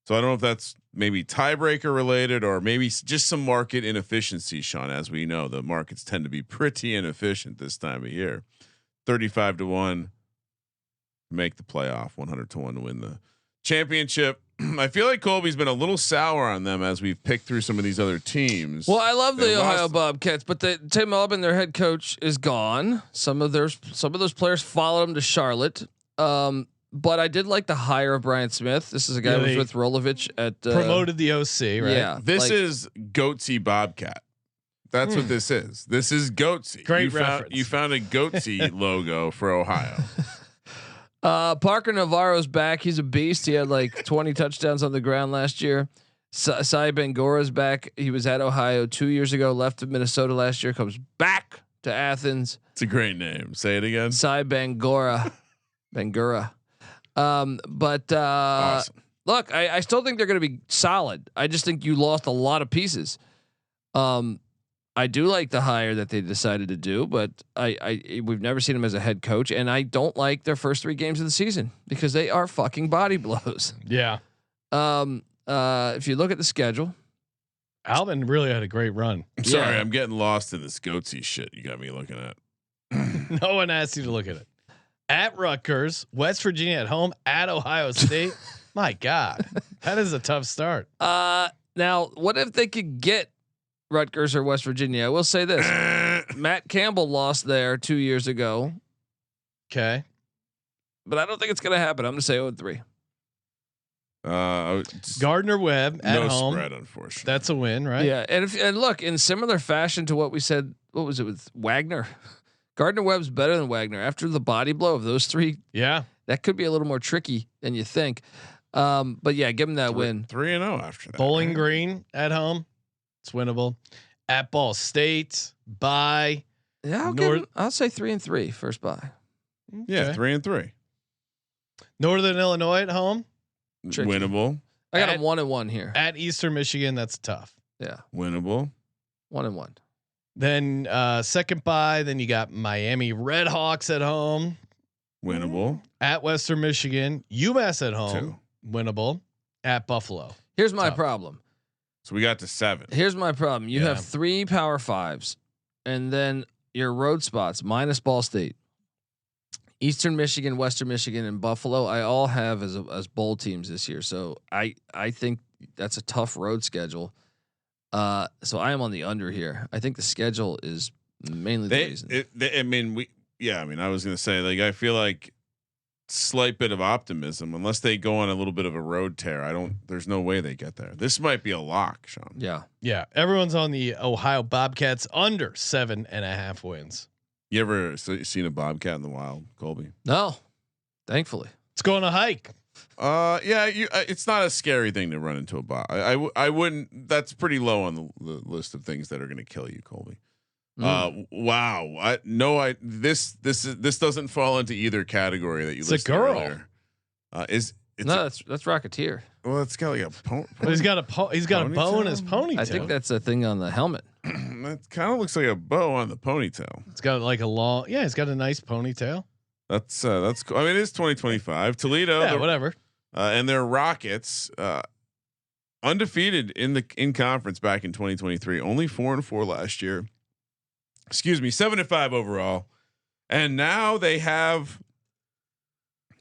So I don't know if that's maybe tiebreaker related or maybe just some market inefficiency, Sean. As we know, the markets tend to be pretty inefficient this time of year. 35-1 make the playoff, 100-1 to win the championship. I feel like Colby's been a little sour on them as we've picked through some of these other teams. Well, I love the Ohio Bobcats, but Tim Albin, their head coach, is gone. Some of those players followed him to Charlotte. But I did like the hire of Brian Smith. This is a guy who was with Rolovich at promoted the OC, right? Yeah, this is Goatsy Bobcat. That's what this is. This is Goatsy. Great reference. You found a Goatsy logo for Ohio. Parker Navarro's back. He's a beast. He had like 20 touchdowns on the ground last year. Sai Bengora's back. He was at Ohio 2 years ago. Left of Minnesota last year. Comes back to Athens. It's a great name. Say it again. Sai Bangora. Bangura. Awesome. Look, I still think they're going to be solid. I just think you lost a lot of pieces. I do like the hire that they decided to do, but we've never seen him as a head coach, and I don't like their first 3 games of the season because they are fucking body blows. Yeah. If you look at the schedule, Alvin really had a great run. Sorry, I'm getting lost in this Goatsy shit you got me looking at. No one asked you to look at it. At Rutgers, West Virginia at home, at Ohio State. My God, that is a tough start. Now, what if they could get Rutgers or West Virginia? I will say this: Matt Campbell lost there 2 years ago. Okay, but I don't think it's going to happen. I'm going to say 0-3. Gardner Webb at no home. Spread, unfortunately. That's a win, right? Yeah, and look, in similar fashion to what we said, what was it with Wagner? Gardner Webb's better than Wagner after the body blow of those 3. Yeah, that could be a little more tricky than you think. But yeah, give him that win. 3-0 after that. Bowling Green at home, it's winnable. At Ball State, bye. Yeah, I'll say 3-3 first bye. Yeah, 3-3. Northern Illinois at home, Tricky. Winnable. I got a 1-1 here. At Eastern Michigan, that's tough. Yeah, Winnable. 1-1. Then second bye, then you got Miami Redhawks at home. Winnable. At Western Michigan, UMass at home. 2. Winnable. At Buffalo. Here's my problem. So we got to 7. Here's my problem. You have 3 Power 5s, and then your road spots minus Ball State, Eastern Michigan, Western Michigan, and Buffalo. I all have as bowl teams this year. So I think that's a tough road schedule. So I am on the under here. I think the schedule is mainly the reason. I was going to say, like, I feel like slight bit of optimism, unless they go on a little bit of a road tear. There's no way they get there. This might be a lock, Sean. Yeah. Yeah. Everyone's on the Ohio Bobcats under 7.5 wins. You ever seen a Bobcat in the wild, Colby? No, thankfully. Let's go on a hike. It's not a scary thing to run into a bob. I wouldn't. That's pretty low on the list of things that are going to kill you, Colby. Wow. This doesn't fall into either category that you It's listed a girl. earlier. That's Rocketeer. Well, it's got like a He's got a bow in his ponytail. I think that's a thing on the helmet. that kind of looks like a bow on the ponytail. It's got like a long. Yeah, it's got a nice ponytail. That's cool. I mean, it is 2025. Toledo, Yeah, whatever. And their Rockets, undefeated in conference back in 2023. Only 4-4 last year. Excuse me, 7-5 overall, and now they have.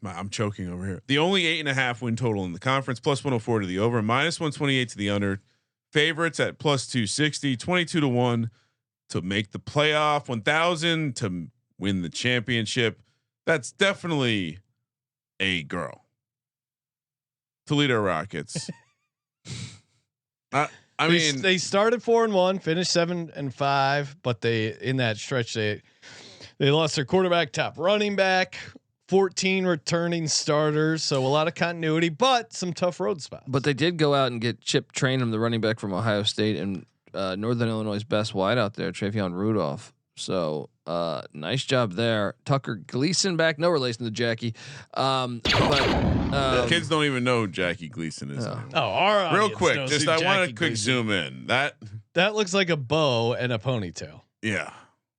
I'm choking over here. The only 8.5 win total in the conference, plus 104 to the over, minus 128 to the under. Favorites at plus 260, 22-1 to make the playoff, 1,000 to win the championship. That's definitely a girl. Toledo Rockets. I mean, they started 4-1, finished 7-5, but in that stretch they lost their quarterback, top running back, 14 returning starters, so a lot of continuity, but some tough road spots. But they did go out and get Chip Trainum, the running back from Ohio State, and Northern Illinois' best wide out there, Travion Rudolph. So nice job there. Tucker Gleason back, no relation to Jackie. But kids don't even know who Jackie Gleason is. Oh, our real audience quick, knows just who I want Jackie a quick Gleason. zoom in. That looks like a bow and a ponytail. yeah.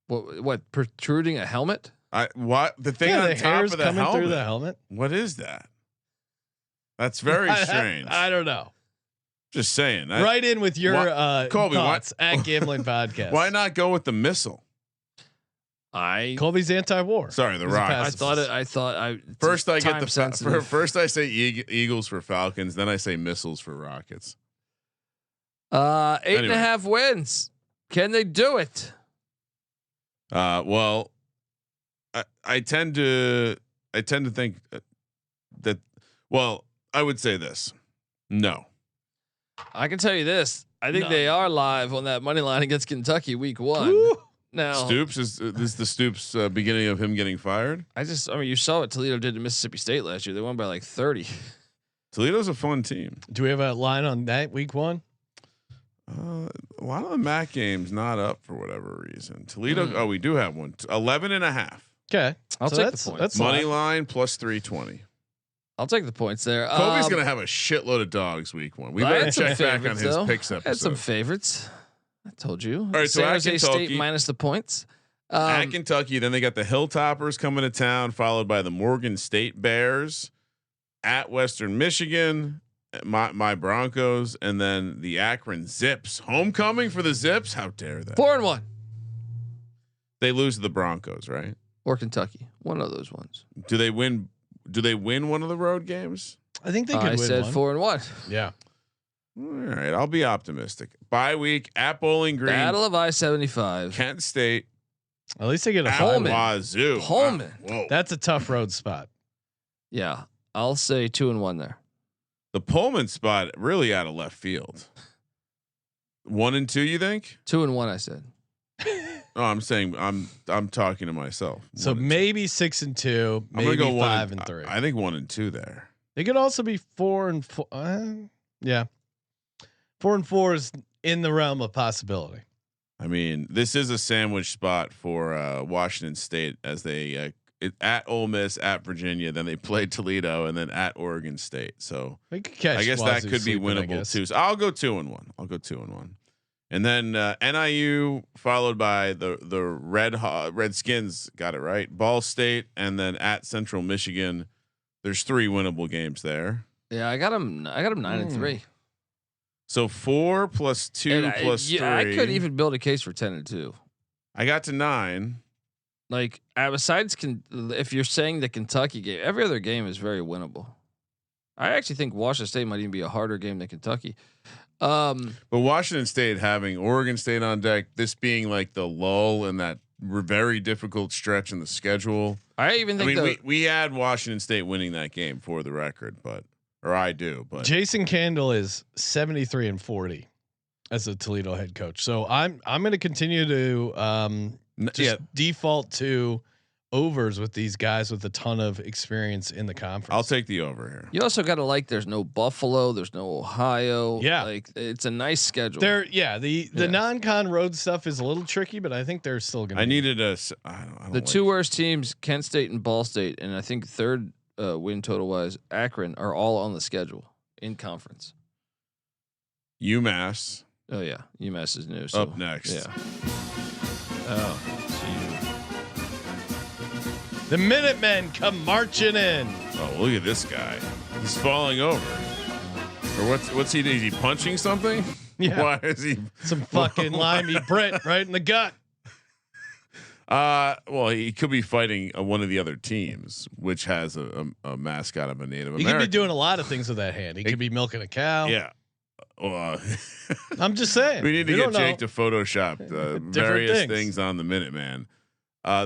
what protruding a helmet? What the thing Yeah, on the top hair's of the coming helmet? through the helmet. What is that? That's very strange. I don't know. Just saying. Right in with your Colby, thoughts at Gambling Podcast. Why not go with the missile? Colby's anti-war. Sorry, the He's a Rock. pacifist. I thought First I get sensitive. first I say Eagles for Falcons, then I say missiles for Rockets. 8.5 wins. Can they do it? Well, I tend to think that. Well, I would say this. No. I can tell you this. I think they are live on that money line against Kentucky week 1. Woo. Now Stoops is this the Stoops beginning of him getting fired? I mean, you saw what Toledo did to Mississippi State last year. They won by like 30. Toledo's a fun team. Do we have a line on that week 1? A lot of the MAC games not up for whatever reason. Toledo. Oh, we do have one. 11.5. Okay, I'll take the points. That's Money fine. line plus 320. I'll take the points there. Kobe's gonna have a shitload of dogs week 1. We I better had some check back on favorites, his though. picks I had some episode. favorites. I told you. right, so San at Jose Kentucky- State minus the points. At Kentucky, then they got the Hilltoppers coming to town, followed by the Morgan State Bears, at Western Michigan, my Broncos, and then the Akron Zips. Homecoming for the Zips. How dare they? 4-1 They lose to the Broncos, right? or Kentucky. One of those ones. Do they win? Do they win one of the road games? I think they could I win said one. 4-1. Yeah. All right, I'll be optimistic. Bye week at Bowling Green, Battle of I-75. Kent State, At least they get a at five. Pullman. Wazoo. Pullman. Whoa. That's a tough road spot. Yeah, I'll say 2-1 there. The Pullman spot really out of left field. 1 and 2, you think? 2-1, I said. Oh, I'm saying I'm talking to myself. So 1 and 2. maybe 6-2, I'm maybe gonna go 5 and 3. I think 1 and 2 there. It could also be 4 and 4. Yeah, 4 and 4 is in the realm of possibility. I mean, this is a sandwich spot for Washington State as they at Ole Miss, at Virginia, then they play Toledo, and then at Oregon State. So We could catch I guess that Wazoo could be sleeping, I winnable guess. too. So I'll go 2-1. I'll go 2-1, and then NIU followed by the Redskins. Got it right. Ball State, and then at Central Michigan. There's 3 winnable games there. Yeah, I got him 9-3. So 4 plus 2 plus 3. I could even build a case for 10-2. I got to 9. Like besides, if you're saying the Kentucky game, every other game is very winnable. I actually think Washington State might even be a harder game than Kentucky. But Washington State having Oregon State on deck, this being like the lull in that very difficult stretch in the schedule. I even think we had Washington State winning that game for the record, or I do, but Jason Candle is 73-40 as a Toledo head coach. So I'm going to continue to default to overs with these guys with a ton of experience in the conference. I'll take the over here. You also got to like. There's no Buffalo. There's no Ohio. Yeah, like it's a nice schedule. The non-con road stuff is a little tricky, but I think they're still going to. I needed a. I don't the two worst teams, Kent State and Ball State, and I think third win total wise, Akron, are all on the schedule in conference. UMass. Oh yeah, UMass is new. So, up next. Yeah. Oh. The Minutemen come marching in. Oh, look at this guy. He's falling over. Or what's he doing? Is he punching something? Yeah. Why is he? Some fucking limey Brit right in the gut. Well, he could be fighting one of the other teams, which has a mascot of a Native American. He could be doing a lot of things with that hand. He could be milking a cow. Yeah. I'm just saying. We need to get Jake to Photoshop various things on the Minuteman.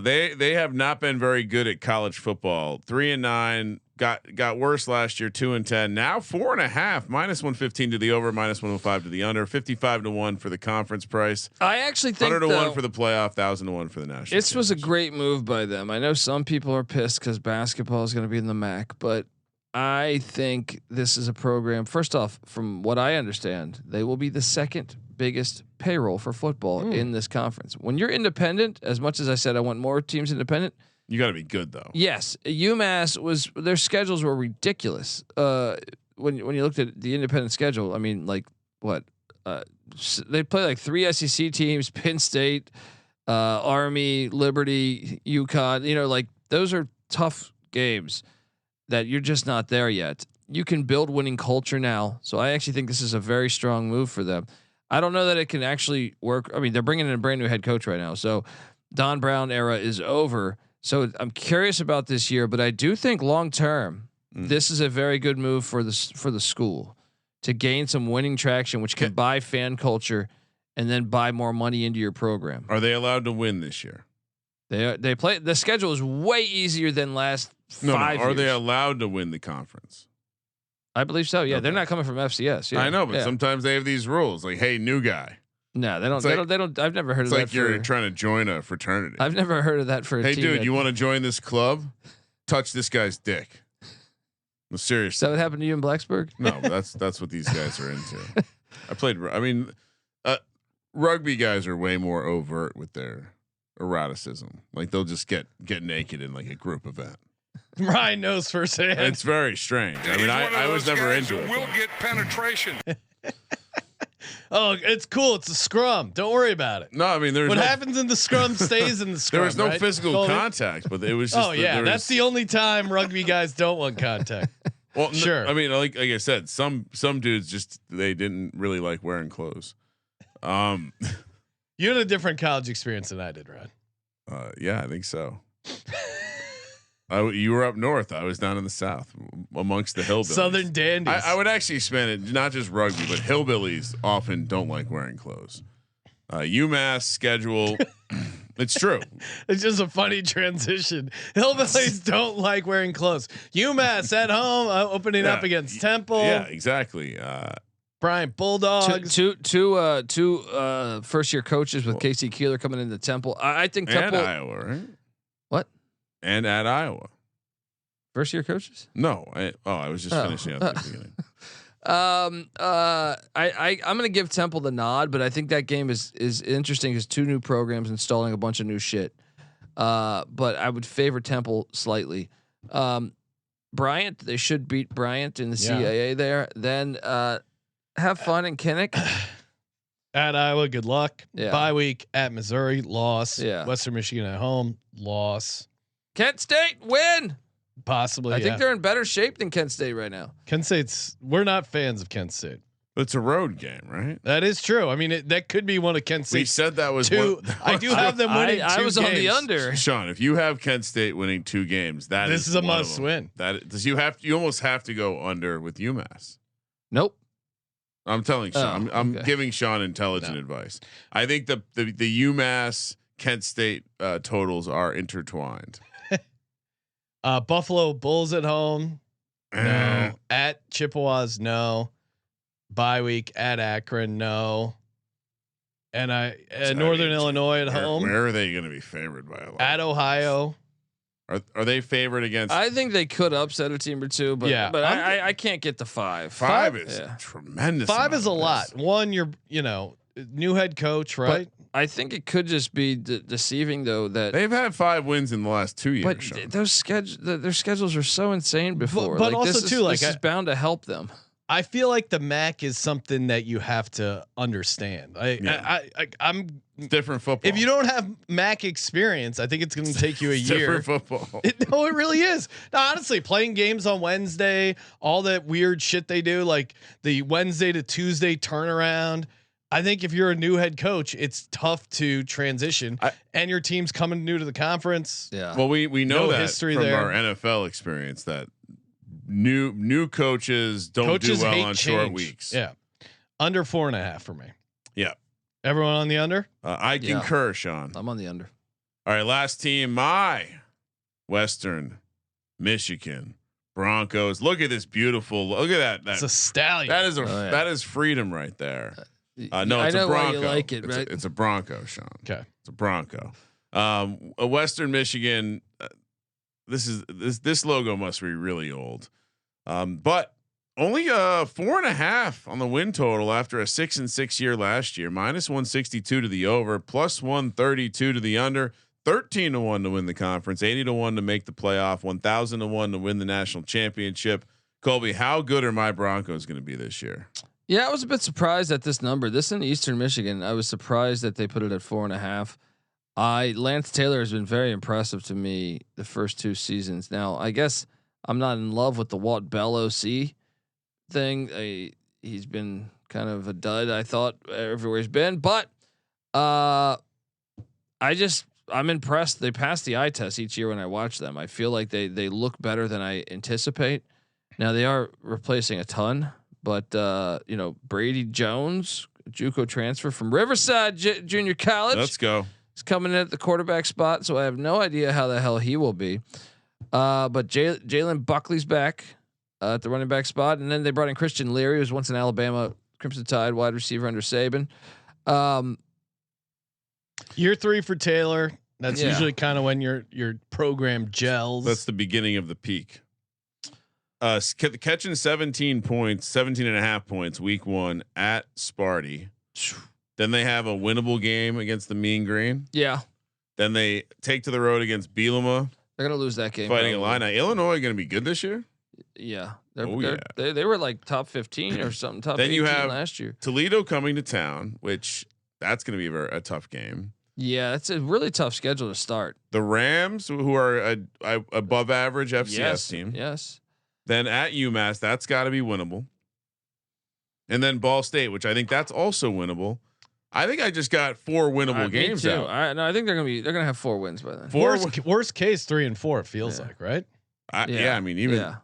They have not been very good at college football. 3-9, got worse last year. 2-10, now 4.5, -115 to the over, -105 to the under, 55-1 for the conference price. I actually think 100-1 for the playoff, 1,000-1 for the national. This was a great move by them. I know some people are pissed because basketball is going to be in the MAC, but I think this is a program. First off, from what I understand, they will be the second biggest payroll for football in this conference. When you're independent, as much as I said I want more teams independent, you got to be good though. Yes, UMass their schedules were ridiculous. When you looked at the independent schedule, I mean, like what they play like 3 SEC teams: Penn State, Army, Liberty, UConn. You know, like those are tough games that you're just not there yet. You can build winning culture now, so I actually think this is a very strong move for them. I don't know that it can actually work. I mean, they're bringing in a brand new head coach right now, so Don Brown era is over. So I'm curious about this year, but I do think long term, this is a very good move for the school to gain some winning traction, which can buy fan culture and then buy more money into your program. Are they allowed to win this year? They play. The schedule is way easier than last 5 years. Are they allowed to win the conference? I believe so. Yeah, Okay. they're not coming from FCS. Yeah. I know, but sometimes they have these rules, like, "Hey, new guy." No, they don't. They don't. I've never heard it's of like that. You're trying to join a fraternity. I've never heard of that for. Hey, team dude, you want to join this club? Touch this guy's dick. No, seriously. So what happened to you in Blacksburg? No, that's what these guys are into. I played. I mean, rugby guys are way more overt with their eroticism. Like they'll just get naked in like a group event. Ryan knows firsthand. It's very strange. I mean, I was never into it. Will get penetration. Oh, it's cool. It's a scrum. Don't worry about it. No, I mean, what happens in the scrum stays in the scrum. There was no right? physical contact, but it was just. Oh yeah, that's the only time rugby guys don't want contact. Well, sure. No, I mean, like I said, some dudes just they didn't really like wearing clothes. You had a different college experience than I did, Rod. Yeah, I think so. You were up north. I was down in the south amongst the hillbillies. Southern dandies. I would actually spend it not just rugby, but hillbillies often don't like wearing clothes. UMass schedule. It's true. It's just a funny transition. Hillbillies don't like wearing clothes. UMass at home, opening up against Temple. Yeah, exactly. Bryant Bulldogs. Two first year coaches with Casey Keeler coming into Temple. I think Temple. And Iowa, right? What? And at Iowa. First year coaches? No. I was just finishing up at the beginning. I'm going to give Temple the nod, but I think that game is interesting. Is 2 new programs installing a bunch of new shit. But I would favor Temple slightly. Bryant, they should beat Bryant in the CAA there. Then have fun in Kinnick. At Iowa, good luck. Yeah. Bye week at Missouri, loss. Yeah. Western Michigan at home, loss. Kent State win. Possibly. I think they're in better shape than Kent State right now. Kent State's. We're not fans of Kent State. It's a road game, right? That is true. I mean, that could be one of Kent State's. We said that was 2. I do have them winning. I was games. on the under. Sean, if you have Kent State winning 2 games, this is a must win. That does you almost have to go under with UMass. Nope. I'm telling Sean. I'm giving Sean intelligent advice. I think the UMass Kent State totals are intertwined. Buffalo Bulls at home. No. At Chippewas, no. Bye week at Akron, no. And Northern Illinois at home. Where are they going to be favored by a lot? At Ohio, Are they favored against? I think they could upset a team or two, but I can't get the 5. Five is tremendous. 5 is a lot. One, you're new head coach, right? But I think it could just be deceiving though that they've had 5 wins in the last 2 years. But their schedules are so insane before. But also this is bound to help them. I feel like the MAC is something that you have to understand. I'm different football. If you don't have MAC experience, I think it's going to take you a year. Different football. No, it really is. No, honestly, playing games on Wednesday, all that weird shit they do, like the Wednesday to Tuesday turnaround. I think if you're a new head coach, it's tough to transition, and your team's coming new to the conference. Yeah. Well, we know that history from there. our NFL experience that new coaches don't do well on short weeks. Yeah, under 4.5 for me. Yeah. Everyone on the under? I concur, Sean. I'm on the under. All right, last team, my Western Michigan Broncos. Look at this beautiful. Look at that. That's a stallion. That is that is freedom right there. No, it's a Bronco. Why you like it, right? It's a Bronco, Sean. Okay, it's a Bronco. A Western Michigan. This logo must be really old, but only 4.5 on the win total after a 6-6 year last year. -162 to the over, +132 to the under. 13-1 to win the conference, 80-1 to make the playoff, 1,000-1 to win the national championship. Colby, how good are my Broncos going to be this year? Yeah, I was a bit surprised at this number. This in Eastern Michigan, I was surprised that they put it at 4.5. Lance Taylor has been very impressive to me the first 2 seasons. Now, I guess I'm not in love with the Walt Bell OC thing. He's been kind of a dud, I thought, everywhere he's been, but I'm impressed. They pass the eye test each year when I watch them. I feel like they look better than I anticipate. Now they are replacing a ton, but Brady Jones, JUCO transfer from Riverside Junior College. Let's go. He's coming in at the quarterback spot, so I have no idea how the hell he will be. But Jalen Buckley's back at the running back spot, and then they brought in Christian Leary, who was once an Alabama Crimson Tide wide receiver under Saban. Year 3 for Taylor. That's usually kind of when your program gels. That's the beginning of the peak. Catching 17.5 points week 1 at Sparty. Then they have a winnable game against the Mean Green. Yeah. Then they take to the road against Bielema. They're gonna lose that game. Fighting Illini. Illinois going to be good this year. Yeah. They were like top 15 or something. Top. Then 18 you have last year. Toledo coming to town, which that's going to be a tough game. Yeah, it's a really tough schedule to start. The Rams, who are a above average FCS team. Yes. Then at UMass, that's got to be winnable. And then Ball State, which I think that's also winnable. I think I just got 4 winnable games out. I think they're gonna have 4 wins by then. Worst case 3 and 4. It feels like, right? I mean, even. Yeah.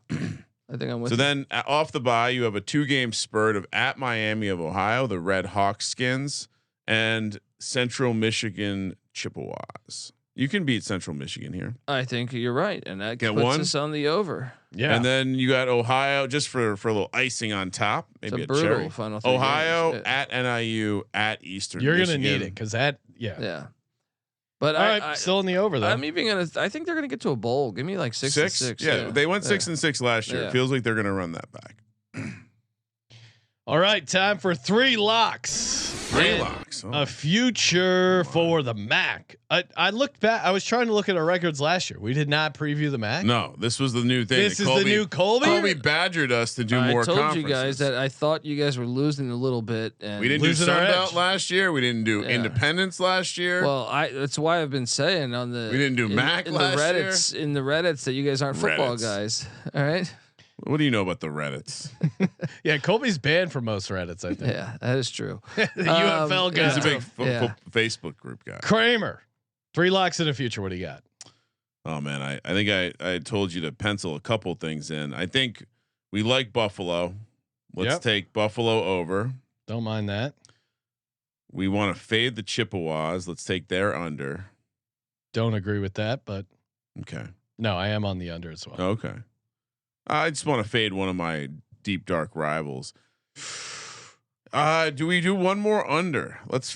I think I'm with. So then off the bye, you have a 2-game spurt of at Miami of Ohio, the Red Hawkskins, and Central Michigan Chippewas. You can beat Central Michigan here. I think you're right, and that puts us on the over. Yeah, and then you got Ohio just for a little icing on top. Maybe it's a brutal cherry. final 3 Ohio games. At NIU at Eastern. You're Michigan. gonna need it because Yeah. But all right, still in the over though. I'm even gonna. I think they're gonna get to a bowl. Give me like 6-6. Yeah, they went 6-6 last year. Yeah. It feels like they're gonna run that back. All right, time for 3 locks. 3 locks. A future for the MAC. I looked back. I was trying to look at our records last year. We did not preview the MAC. No, this was the new thing. This is the new Colby. Colby badgered us to do more. I told conferences. you guys that I thought you guys were losing a little bit. And we didn't do Sunbelt last year. We didn't do Independence last year. Well, that's why I've been saying on the. We didn't do MAC in last the Reddits, year. In the Reddits that you guys aren't football guys. All right. What do you know about the Reddits? Yeah, Colby's banned from most Reddits, I think. Yeah, that is true. The UFL guy. He's a big Facebook group guy. Kramer, 3 locks in the future. What do you got? Oh man, I think I told you to pencil a couple things in. I think we like Buffalo. Let's take Buffalo over. Don't mind that. We want to fade the Chippewas. Let's take their under. Don't agree with that, but okay. No, I am on the under as well. Okay. I just want to fade one of my deep dark rivals. Do we do one more under? Let's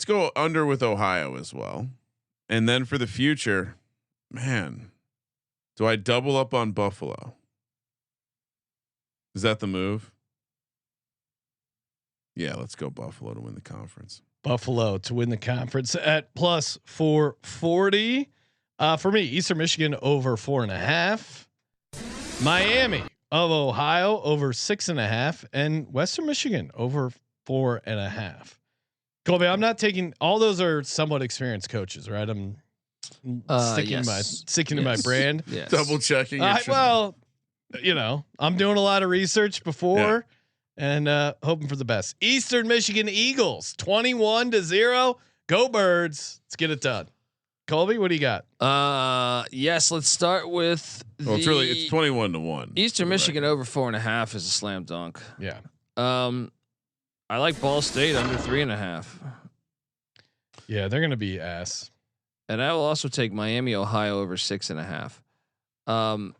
go under with Ohio as well. And then for the future, man, Do I double up on Buffalo? Is that the move? Yeah, let's go Buffalo to win the conference. Buffalo to win the conference at plus 440. For me, Eastern Michigan over 4.5. Miami of Ohio over 6.5, and Western Michigan over 4.5. Colby, I'm not taking all those are somewhat experienced coaches, right? I'm sticking to my brand. Yes. Double checking. Well, I'm doing a lot of research before and hoping for the best. Eastern Michigan Eagles 21-0. Go Birds. Let's get it done. Colby, what do you got? Yes, let's start with it's 21-1. Eastern Michigan over 4.5 is a slam dunk. Yeah. I like Ball State under 3.5. Yeah, they're gonna be ass. And I will also take Miami, Ohio over 6.5.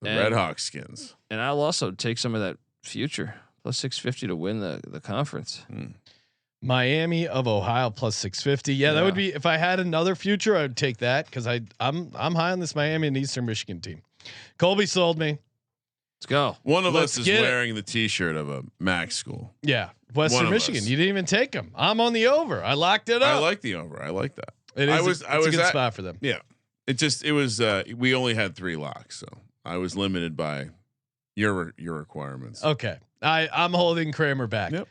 Red Hawk skins. And I'll also take some of that future plus 650 to win the conference. Miami of Ohio plus 650. Yeah, that would be if I had another future, I would take that because I'm high on this Miami and Eastern Michigan team. Colby sold me. Let's go. One of us is wearing the T-shirt of a MAC school. Yeah, Western Michigan. You didn't even take them. I'm on the over. I locked it up. I like the over. I like that. It is. I was a good spot for them. Yeah. It was. We only had 3 locks, so I was limited by your requirements. Okay, I'm holding Kramer back. Yep.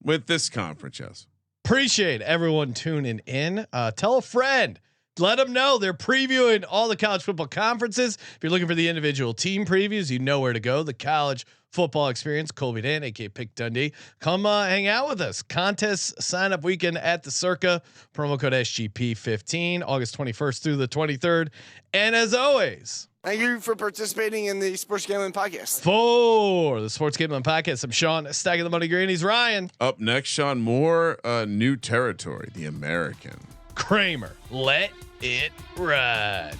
With this conference, yes. Appreciate everyone tuning in. Tell a friend. Let them know they're previewing all the college football conferences. If you're looking for the individual team previews, you know where to go. The college football experience. Colby Dan, aka Pick Dundee. Come hang out with us. Contest sign up weekend at the Circa. Promo code SGP15, August 21st through the 23rd. And as always, thank you for participating in the Sports Gambling Podcast. For the Sports Gambling Podcast, I'm Sean, Stacking the Money Green. He's Ryan. Up next, Sean, more new territory, the American. Kramer, let it ride.